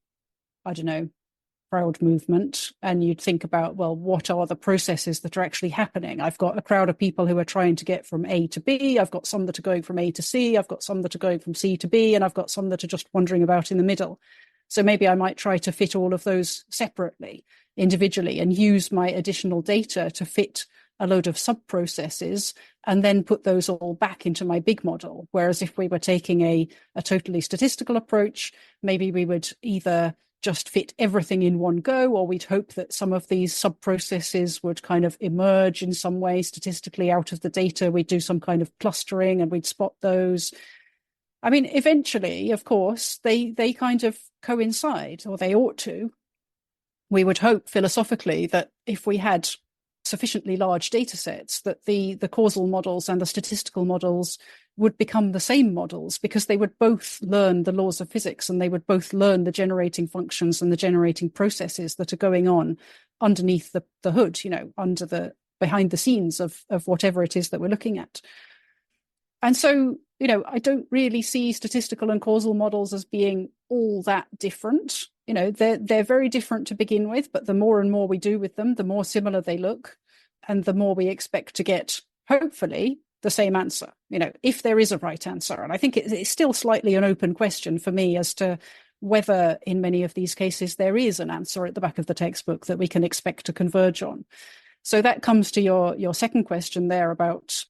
crowd movement. And you'd think about, well, what are the processes that are actually happening? I've got a crowd of people who are trying to get from A to B. I've got some that are going from A to C. I've got some that are going from C to B. And I've got some that are just wandering about in the middle. So maybe I might try to fit all of those separately, individually, and use my additional data to fit a load of sub-processes and then put those all back into my big model. Whereas if we were taking a totally statistical approach, maybe we would either just fit everything in one go, or we'd hope that some of these sub-processes would kind of emerge in some way statistically out of the data. We'd do some kind of clustering and we'd spot those. I mean, eventually, of course, they kind of coincide, or they ought to. We would hope philosophically that if we had sufficiently large data sets, that the causal models and the statistical models would become the same models, because they would both learn the laws of physics and they would both learn the generating functions and the generating processes that are going on underneath the hood, behind the scenes of whatever it is that we're looking at. And so, I don't really see statistical and causal models as being all that different. They're very different to begin with, but the more and more we do with them, the more similar they look, and the more we expect to get, hopefully, the same answer, if there is a right answer. And I think it's still slightly an open question for me as to whether in many of these cases there is an answer at the back of the textbook that we can expect to converge on. So that comes to your second question there about,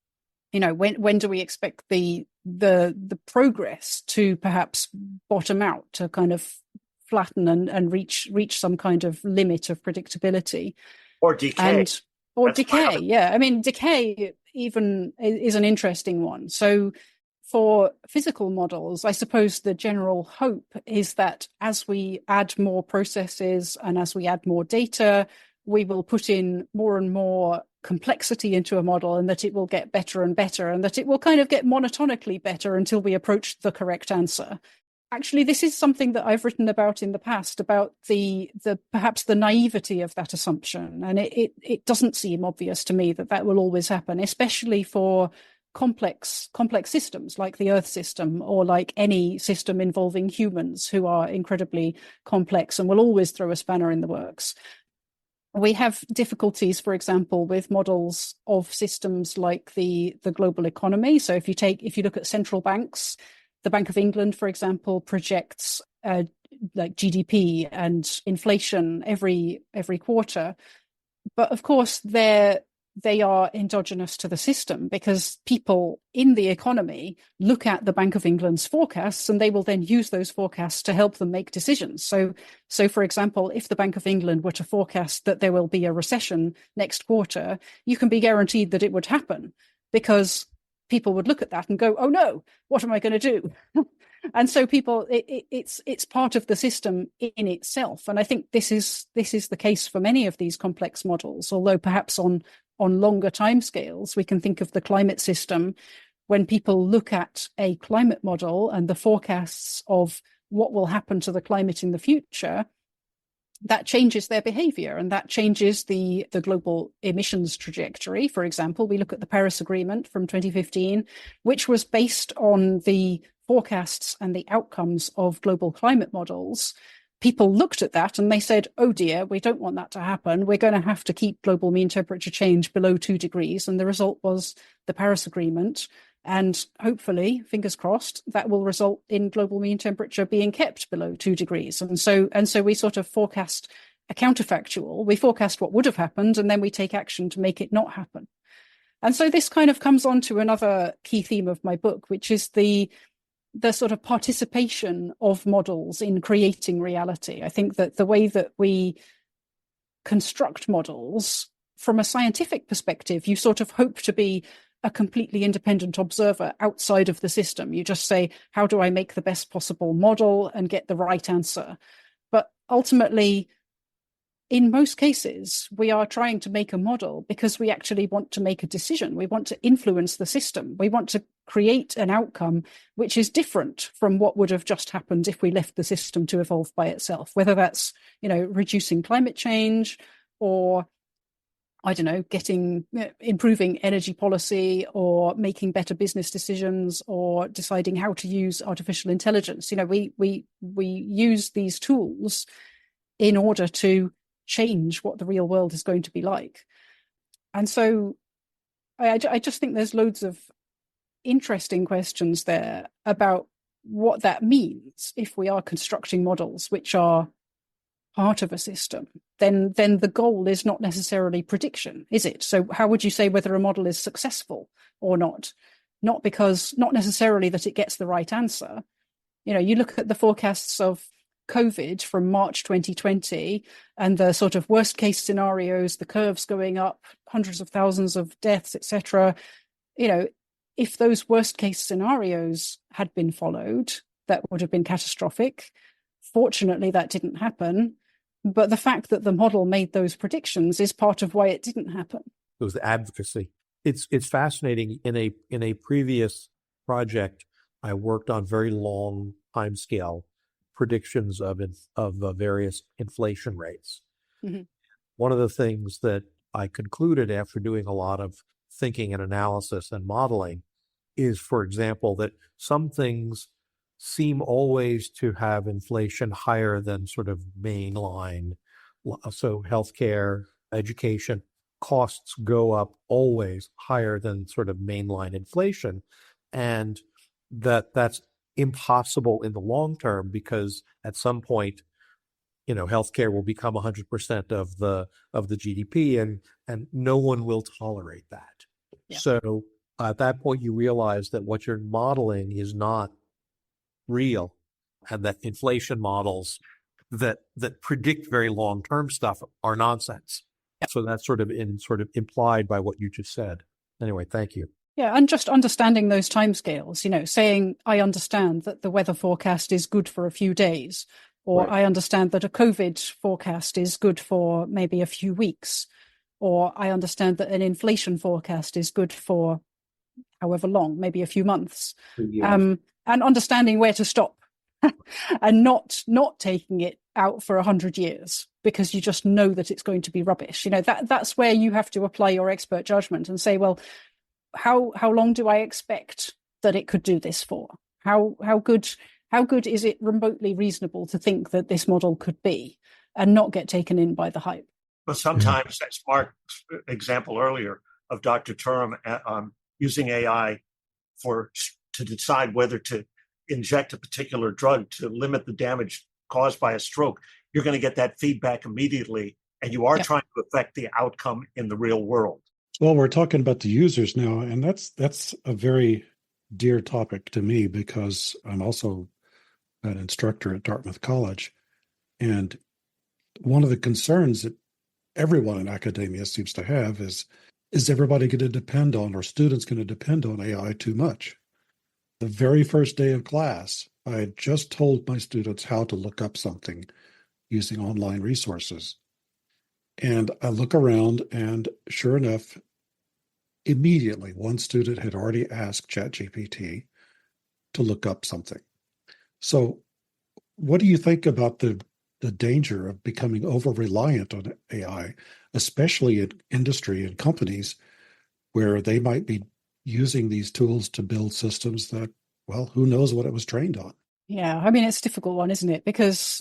when do we expect the progress to perhaps bottom out, to kind of flatten and reach some kind of limit of predictability, or decay. Decay. Yeah, I mean, decay even is an interesting one. So for physical models, I suppose the general hope is that as we add more processes and as we add more data, we will put in more and more complexity into a model, and that it will get better and better, and that it will kind of get monotonically better until we approach the correct answer. Actually, this is something that I've written about in the past, about the perhaps the naivety of that assumption. And it doesn't seem obvious to me that will always happen, especially for complex systems like the Earth system, or like any system involving humans, who are incredibly complex and will always throw a spanner in the works. We have difficulties, for example, with models of systems like the global economy. So if you look at central banks, the Bank of England, for example, projects like GDP and inflation every quarter. But of course, they are endogenous to the system, because people in the economy look at the Bank of England's forecasts, and they will then use those forecasts to help them make decisions. So for example, if the Bank of England were to forecast that there will be a recession next quarter, you can be guaranteed that it would happen, because people would look at that and go, oh no, what am I going to do? And so people, it's part of the system in itself. And I think this is the case for many of these complex models, although perhaps on longer timescales. We can think of the climate system. When people look at a climate model and the forecasts of what will happen to the climate in the future, that changes their behavior, and that changes the global emissions trajectory. For example, we look at the Paris Agreement from 2015, which was based on the forecasts and the outcomes of global climate models. People looked at that and they said, oh dear, we don't want that to happen. We're going to have to keep global mean temperature change below 2 degrees. And the result was the Paris Agreement. And hopefully, fingers crossed, that will result in global mean temperature being kept below 2 degrees. And so we sort of forecast a counterfactual. We forecast what would have happened, and then we take action to make it not happen. And so this kind of comes on to another key theme of my book, which is the sort of participation of models in creating reality. I think that the way that we construct models from a scientific perspective, you sort of hope to be a completely independent observer outside of the system. You just say, how do I make the best possible model and get the right answer? But ultimately, in most cases, we are trying to make a model because we actually want to make a decision. We want to influence the system. We want to create an outcome which is different from what would have just happened if we left the system to evolve by itself, whether that's, reducing climate change, or I don't know, improving energy policy, or making better business decisions, or deciding how to use artificial intelligence. We use these tools in order to change what the real world is going to be like. And so I just think there's loads of interesting questions there about what that means if we are constructing models which are part of a system. Then the goal is not necessarily prediction, is it? So how would you say whether a model is successful or not? Not necessarily that it gets the right answer. You look at the forecasts of COVID from March 2020 and the sort of worst case scenarios, the curves going up, hundreds of thousands of deaths, etc. If those worst case scenarios had been followed, that would have been catastrophic. Fortunately, that didn't happen. But the fact that the model made those predictions is part of why it didn't happen. It was the advocacy. It's fascinating. In a previous project, I worked on very long timescale predictions of various inflation rates. Mm-hmm. One of the things that I concluded after doing a lot of thinking and analysis and modeling is, for example, that some things seem always to have inflation higher than sort of mainline. So healthcare, education costs go up always higher than sort of mainline inflation. And that's impossible in the long term, because at some point, healthcare will become 100% of the GDP, and no one will tolerate that. Yeah. So at that point, you realize that what you're modeling is not real, and that inflation models that predict very long-term stuff are nonsense. Yeah. So that's sort of implied by what you just said. Anyway, thank you. Yeah, and just understanding those timescales, saying, I understand that the weather forecast is good for a few days, or right. I understand that a COVID forecast is good for maybe a few weeks, or I understand that an inflation forecast is good for however long, maybe a few months, and understanding where to stop and not taking it out for 100 years because you just know that it's going to be rubbish. That's where you have to apply your expert judgment and say, well, how long do I expect that it could do this for? How good is it remotely reasonable to think that this model could be, and not get taken in by the hype? But sometimes, that's Mark's example earlier of Dr. Turum using AI to decide whether to inject a particular drug to limit the damage caused by a stroke, you're going to get that feedback immediately, and you are trying to affect the outcome in the real world. Well, we're talking about the users now, and that's a very dear topic to me because I'm also an instructor at Dartmouth College. And one of the concerns that everyone in academia seems to have is everybody going to depend on, or students going to depend on AI too much? The very first day of class, I had just told my students how to look up something using online resources. And I look around, and sure enough, immediately one student had already asked ChatGPT to look up something. So what do you think about the danger of becoming over-reliant on AI, especially in industry and companies where they might be using these tools to build systems that, well, who knows what it was trained on? Yeah, I mean, it's a difficult one, isn't it? Because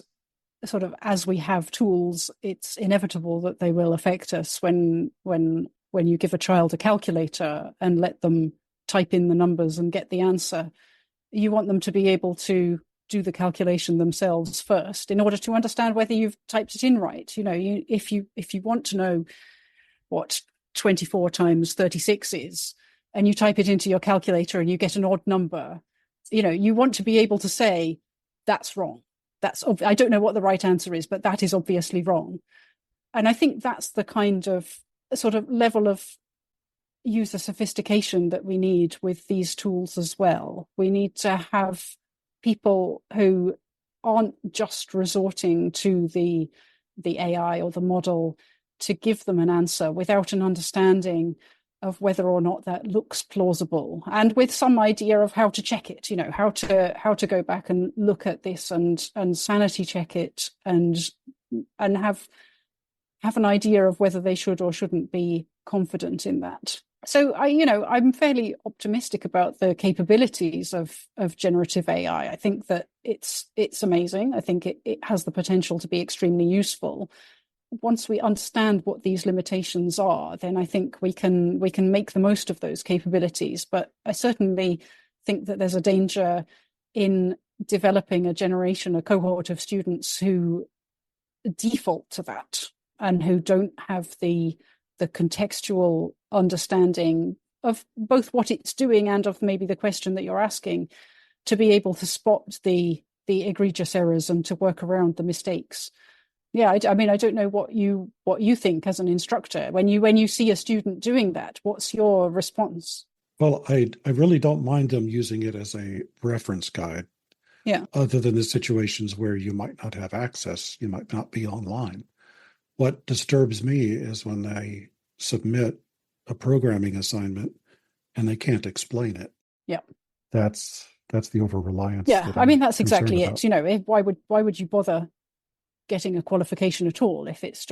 sort of as we have tools, it's inevitable that they will affect us. When you give a child a calculator and let them type in the numbers and get the answer, you want them to be able to do the calculation themselves first in order to understand whether you've typed it in right. You know, if you want to know what 24 times 36 is, and you type it into your calculator and you get an odd number, you know, you want to be able to say, that's wrong. I don't know what the right answer is, but that is obviously wrong. And I think that's the kind of sort of level of user sophistication that we need with these tools as well. We need to have people who aren't just resorting to the AI or the model to give them an answer without an understanding of whether or not that looks plausible, and with some idea of how to check it, you know, how to go back and look at this and sanity check it and have an idea of whether they should or shouldn't be confident in that. So I'm fairly optimistic about the capabilities of generative AI. I think that it's amazing. I think it has the potential to be extremely useful. Once we understand what these limitations are, then I think we can make the most of those capabilities. But I certainly think that there's a danger in developing a cohort of students who default to that and who don't have the contextual understanding of both what it's doing and of maybe the question that you're asking, to be able to spot the egregious errors and to work around the mistakes. Yeah, I mean, I don't know what you think as an instructor when you see a student doing that. What's your response? Well, I really don't mind them using it as a reference guide. Yeah. Other than the situations where you might not have access, you might not be online. What disturbs me is when they submit a programming assignment and they can't explain it. Yeah. That's the over-reliance. Yeah, I mean, that's exactly about. it. You know, why would you bother getting a qualification at all if it's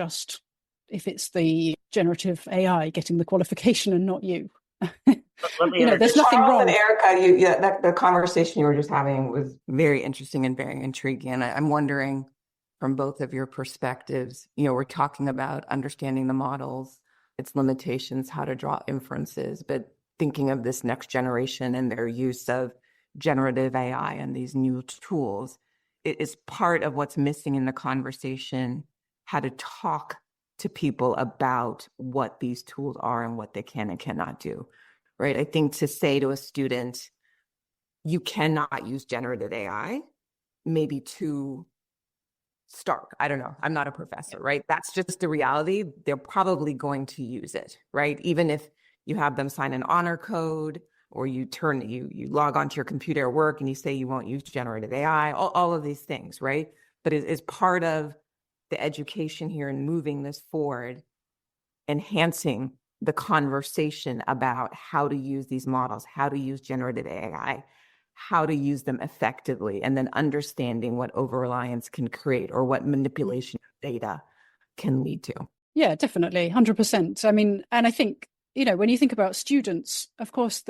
the generative AI getting the qualification and not you? There's nothing wrong. And Erica, the conversation you were just having was very interesting and very intriguing. I'm wondering, from both of your perspectives, we're talking about understanding the models, its limitations, how to draw inferences, but thinking of this next generation and their use of generative AI and these new tools, it is part of what's missing in the conversation, how to talk to people about what these tools are and what they can and cannot do, right? I think to say to a student, you cannot use generative AI, maybe too stark. I don't know. I'm not a professor, right? That's just the reality. They're probably going to use it, right? Even if you have them sign an honor code, or you log onto your computer at work and you say you won't use generative AI, all of these things, right? But it is part of the education here and moving this forward, enhancing the conversation about how to use these models, how to use generative AI, how to use them effectively, and then understanding what over-reliance can create or what manipulation of data can lead to. Yeah, definitely, 100%. I mean, and I think, when you think about students, of course,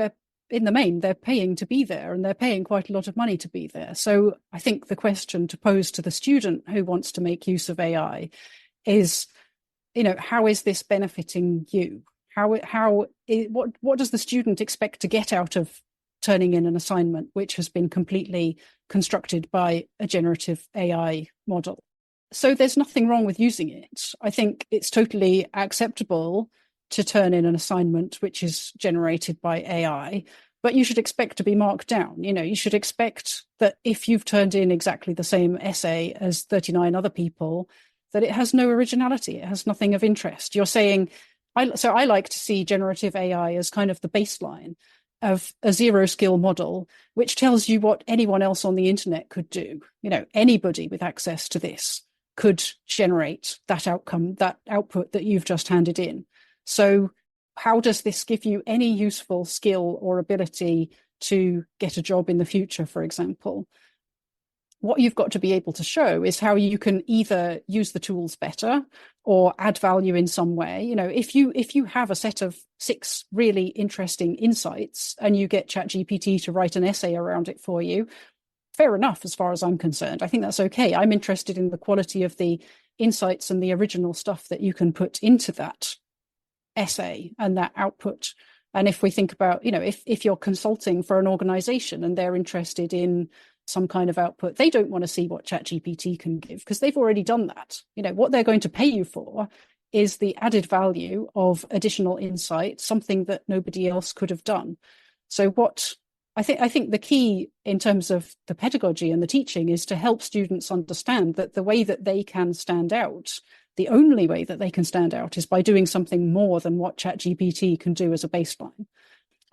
in the main, they're paying to be there and they're paying quite a lot of money to be there. So I think the question to pose to the student who wants to make use of AI is, how is this benefiting you? What does the student expect to get out of turning in an assignment which has been completely constructed by a generative AI model. So there's nothing wrong with using it. I think it's totally acceptable to turn in an assignment which is generated by AI, but you should expect to be marked down. You should expect that if you've turned in exactly the same essay as 39 other people, that it has no originality. It has nothing of interest. You're saying, so I like to see generative AI as kind of the baseline of a zero skill model, which tells you what anyone else on the internet could do. Anybody with access to this could generate that outcome, that output that you've just handed in. So how does this give you any useful skill or ability to get a job in the future, for example? What you've got to be able to show is how you can either use the tools better or add value in some way. If you have a set of 6 really interesting insights and you get ChatGPT to write an essay around it for you, fair enough as far as I'm concerned. I think that's okay. I'm interested in the quality of the insights and the original stuff that you can put into that essay and that output. And if we think about, if you're consulting for an organization and they're interested in some kind of output, they don't want to see what ChatGPT can give because they've already done that. What they're going to pay you for is the added value of additional insight, something that nobody else could have done. So what I think the key in terms of the pedagogy and the teaching is to help students understand that the way that they can stand out, the only way that they can stand out is by doing something more than what ChatGPT can do as a baseline.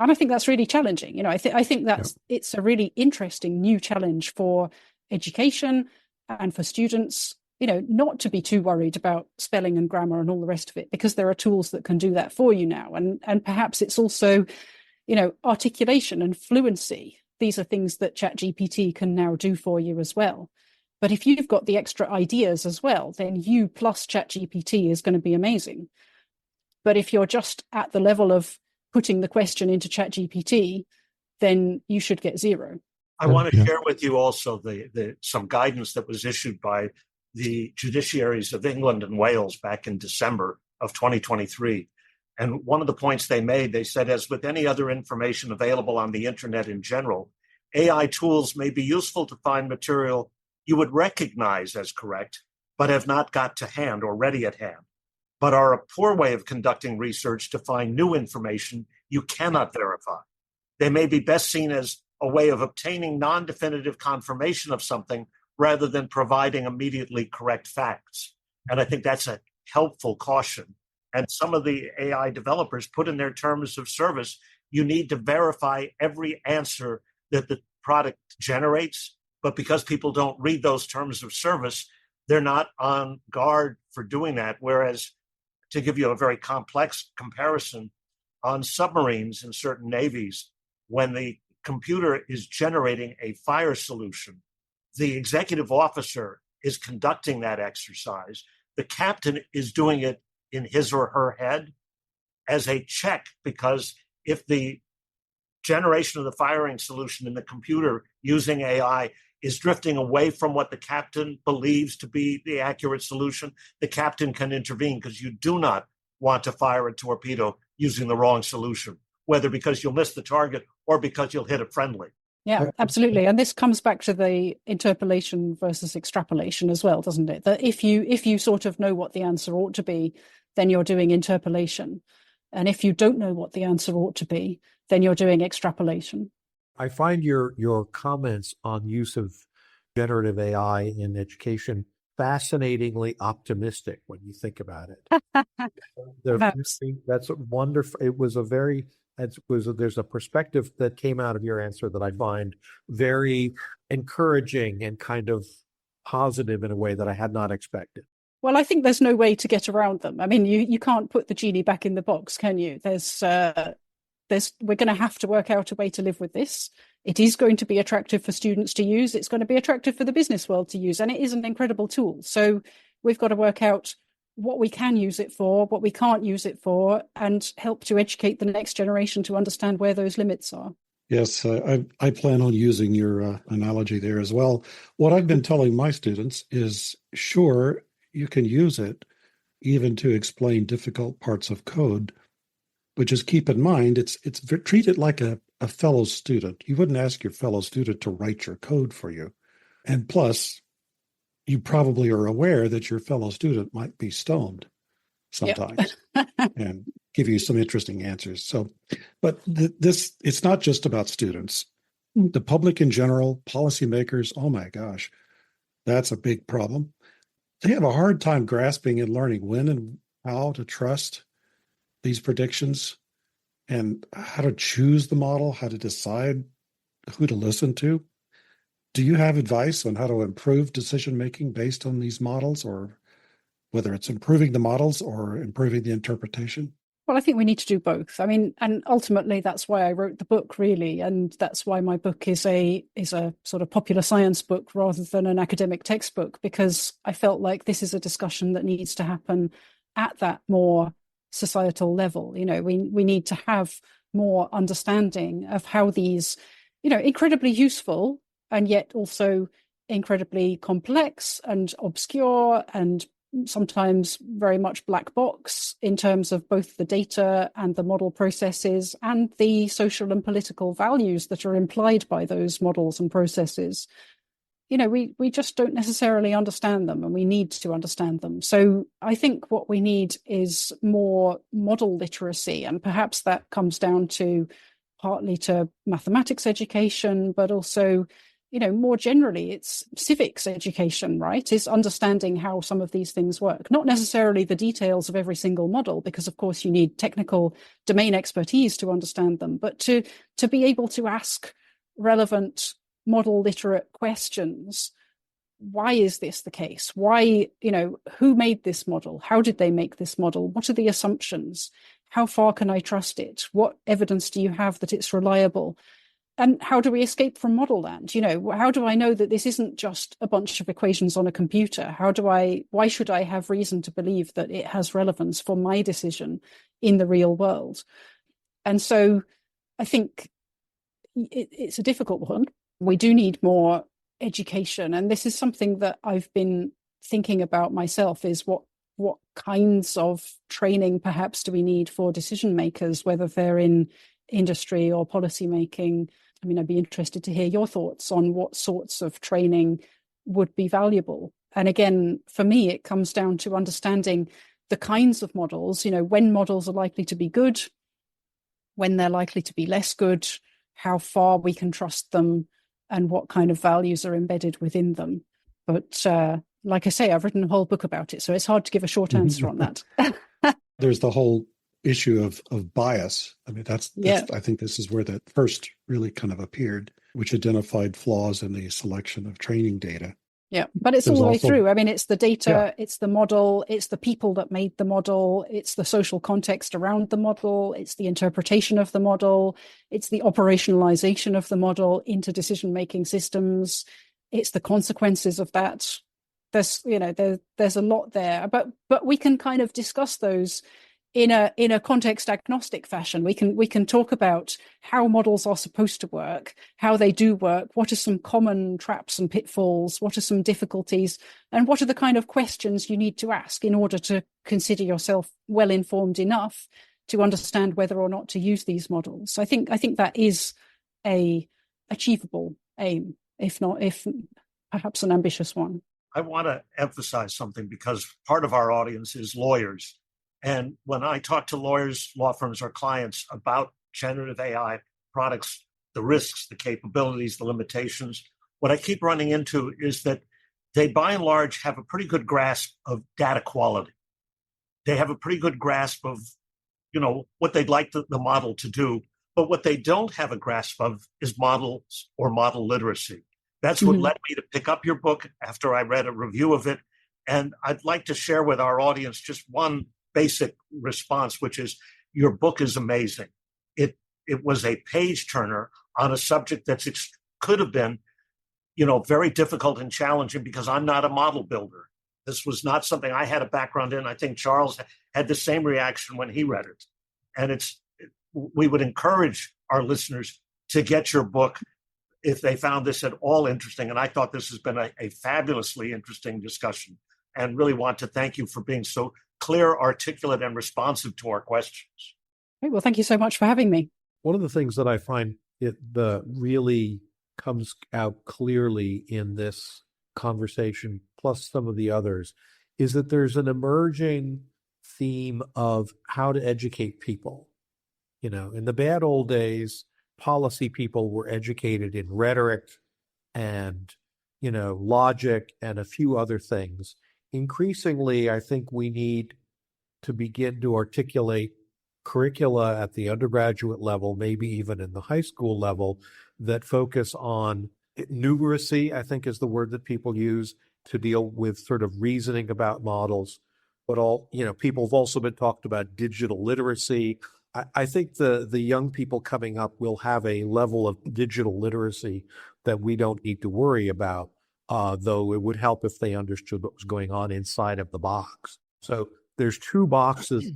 And I think that's really challenging. I think that's It's a really interesting new challenge for education and for students, not to be too worried about spelling and grammar and all the rest of it, because there are tools that can do that for you now. And perhaps it's also, articulation and fluency. These are things that ChatGPT can now do for you as well. But if you've got the extra ideas as well, then you plus ChatGPT is going to be amazing. But if you're just at the level of putting the question into ChatGPT, then you should get 0. I want to share with you also some guidance that was issued by the judiciaries of England and Wales back in December of 2023. And one of the points they said, as with any other information available on the internet in general, AI tools may be useful to find material you would recognize as correct, but have not got to hand or ready at hand, but are a poor way of conducting research to find new information you cannot verify. They may be best seen as a way of obtaining non-definitive confirmation of something rather than providing immediately correct facts. And I think that's a helpful caution. And some of the AI developers put in their terms of service, you need to verify every answer that the product generates. But because people don't read those terms of service, they're not on guard for doing that. Whereas, to give you a very complex comparison, on submarines in certain navies, when the computer is generating a fire solution, the executive officer is conducting that exercise. The captain is doing it in his or her head as a check, because if the generation of the firing solution in the computer using AI is drifting away from what the captain believes to be the accurate solution, the captain can intervene, because you do not want to fire a torpedo using the wrong solution, whether because you'll miss the target or because you'll hit a friendly. Yeah, absolutely. And this comes back to the interpolation versus extrapolation as well, doesn't it? That if you sort of know what the answer ought to be, then you're doing interpolation. And if you don't know what the answer ought to be, then you're doing extrapolation. I find your comments on use of generative AI in education fascinatingly optimistic when you think about it. That's wonderful. There's a perspective that came out of your answer that I find very encouraging and kind of positive in a way that I had not expected. Well, I think there's no way to get around them. I mean, you can't put the genie back in the box, can you? We're going to have to work out a way to live with this. It is going to be attractive for students to use. It's going to be attractive for the business world to use. And it is an incredible tool. So we've got to work out what we can use it for, what we can't use it for, and help to educate the next generation to understand where those limits are. Yes, I plan on using your analogy there as well. What I've been telling my students is, sure, you can use it even to explain difficult parts of code, but just keep in mind, it's treat it like a fellow student. You wouldn't ask your fellow student to write your code for you. And plus, you probably are aware that your fellow student might be stoned Yep. sometimes and give you some interesting answers. So, but this, it's not just about students. The public in general, policymakers, oh my gosh, that's a big problem. They have a hard time grasping and learning when and how to trust these predictions and how to choose the model, how to decide who to listen to. Do you have advice on how to improve decision making based on these models, or whether it's improving the models or improving the interpretation? Well, I think we need to do both. I mean, and ultimately that's why I wrote the book, really, and that's why my book is a sort of popular science book rather than an academic textbook, because I felt like this is a discussion that needs to happen at that more societal level. You know, we need to have more understanding of how these, you know, incredibly useful and yet also incredibly complex and obscure and sometimes very much black box in terms of both the data and the model processes and the social and political values that are implied by those models and processes. You know, we just don't necessarily understand them, and we need to understand them. So I think what we need is more model literacy, and perhaps that comes down to partly to mathematics education, but also, you know, more generally, it's civics education, right? Is understanding how some of these things work, not necessarily the details of every single model, because of course you need technical domain expertise to understand them, but to be able to ask relevant model literate questions. Why is this the case? Why, you know, who made this model? How did they make this model? What are the assumptions? How far can I trust it? What evidence do you have that it's reliable? And how do we escape from model land? You know, how do I know that this isn't just a bunch of equations on a computer? Why should I have reason to believe that it has relevance for my decision in the real world? And so I think it's a difficult one. We do need more education. And this is something that I've been thinking about myself, is what kinds of training perhaps do we need for decision makers, whether they're in industry or policy making. I mean, I'd be interested to hear your thoughts on what sorts of training would be valuable. And again, for me, it comes down to understanding the kinds of models, you know, when models are likely to be good, when they're likely to be less good, how far we can trust them, and what kind of values are embedded within them. But like I say, I've written a whole book about it, so it's hard to give a short answer on that. There's the whole issue of bias. I mean, that's I think this is where that first really kind of appeared, which identified flaws in the selection of training data. Yeah, but it's all the way through. I mean, it's the data, it's the model, it's the people that made the model, it's the social context around the model, it's the interpretation of the model, it's the operationalization of the model into decision-making systems, it's the consequences of that. There's, you know, there's a lot there, but we can kind of discuss those in a context agnostic fashion. We can talk about how models are supposed to work, how they do work, what are some common traps and pitfalls, what are some difficulties, and what are the kind of questions you need to ask in order to consider yourself well informed enough to understand whether or not to use these models. So I think that is a achievable aim, if perhaps an ambitious one. I want to emphasize something, because part of our audience is lawyers. And when I talk to lawyers, law firms, or clients about generative AI products, the risks, the capabilities, the limitations, what I keep running into is that they, by and large, have a pretty good grasp of data quality. They have a pretty good grasp of, you know, what they'd like the model to do. But what they don't have a grasp of is models or model literacy. That's what led me to pick up your book after I read a review of it. And I'd like to share with our audience just one basic response, which is your book is amazing. It was a page turner on a subject that could have been, you know, very difficult and challenging, because I'm not a model builder. This was not something I had a background in. I think Charles had the same reaction when he read it. And we would encourage our listeners to get your book if they found this at all interesting. And I thought this has been a fabulously interesting discussion, and really want to thank you for being so clear, articulate, and responsive to our questions. Great. Well, thank you so much for having me. One of the things that I find really comes out clearly in this conversation plus some of the others, is that there's an emerging theme of how to educate people. You know, in the bad old days, policy people were educated in rhetoric and, you know, logic and a few other things. Increasingly, I think we need to begin to articulate curricula at the undergraduate level, maybe even in the high school level, that focus on numeracy, I think is the word that people use to deal with sort of reasoning about models. But people have also been talked about digital literacy. I think the young people coming up will have a level of digital literacy that we don't need to worry about, though it would help if they understood what was going on inside of the box. So there's two boxes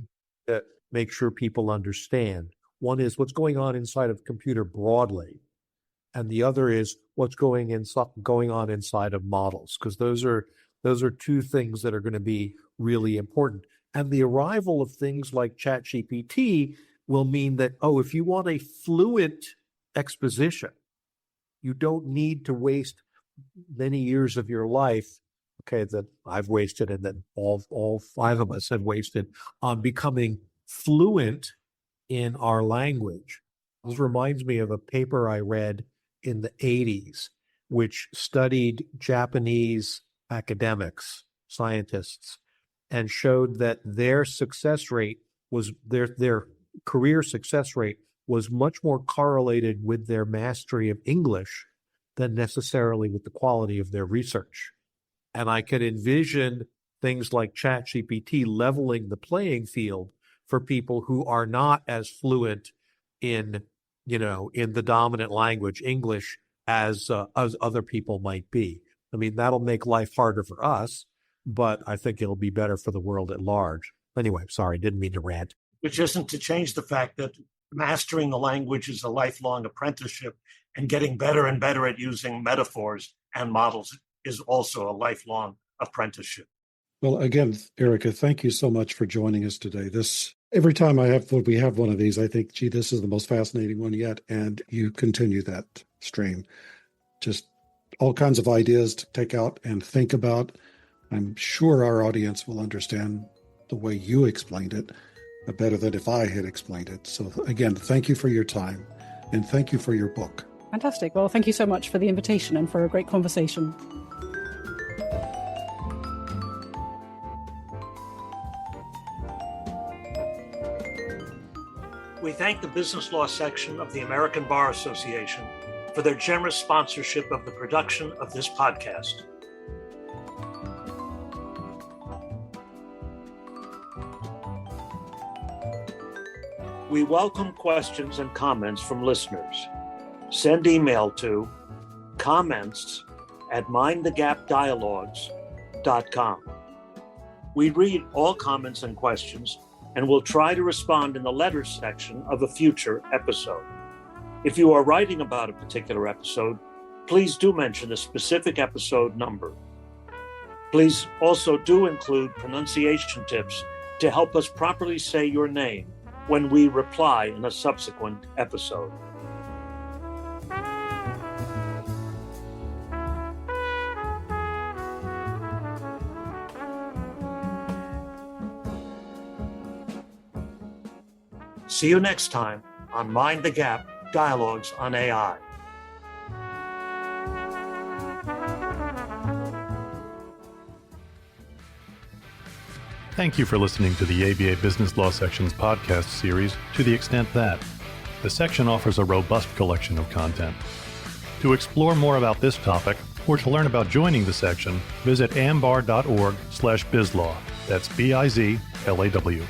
that make sure people understand. One is what's going on inside of a computer broadly, and the other is what's going on inside of models, because those are two things that are going to be really important. And the arrival of things like ChatGPT will mean that, if you want a fluent exposition, you don't need to waste many years of your life, that I've wasted and that all five of us have wasted on becoming fluent in our language. This reminds me of a paper I read in the 80s, which studied Japanese academics, scientists, and showed that their success rate was their career success rate was much more correlated with their mastery of English than necessarily with the quality of their research. And I could envision things like ChatGPT leveling the playing field for people who are not as fluent in the dominant language, English, as other people might be. I mean, that'll make life harder for us, but I think it'll be better for the world at large. Anyway, sorry, didn't mean to rant. Which isn't to change the fact that mastering the language is a lifelong apprenticeship, and getting better and better at using metaphors and models is also a lifelong apprenticeship. Well, again, Erica, thank you so much for joining us today. Every time we have one of these, I think, gee, this is the most fascinating one yet, and you continue that stream. Just all kinds of ideas to take out and think about. I'm sure our audience will understand the way you explained it better than if I had explained it. So again, thank you for your time, and thank you for your book. Fantastic. Well, thank you so much for the invitation and for a great conversation. We thank the Business Law section of the American Bar Association for their generous sponsorship of the production of this podcast. We welcome questions and comments from listeners. Send email to comments@mindthegapdialogues.com. We read all comments and questions and will try to respond in the letters section of a future episode. If you are writing about a particular episode, please do mention the specific episode number. Please also do include pronunciation tips to help us properly say your name when we reply in a subsequent episode. See you next time on Mind the Gap Dialogues on AI. Thank you for listening to the ABA Business Law Section's podcast series, To the Extent That. The section offers a robust collection of content. To explore more about this topic, or to learn about joining the section, visit ambar.org/bizlaw. That's BIZLAW.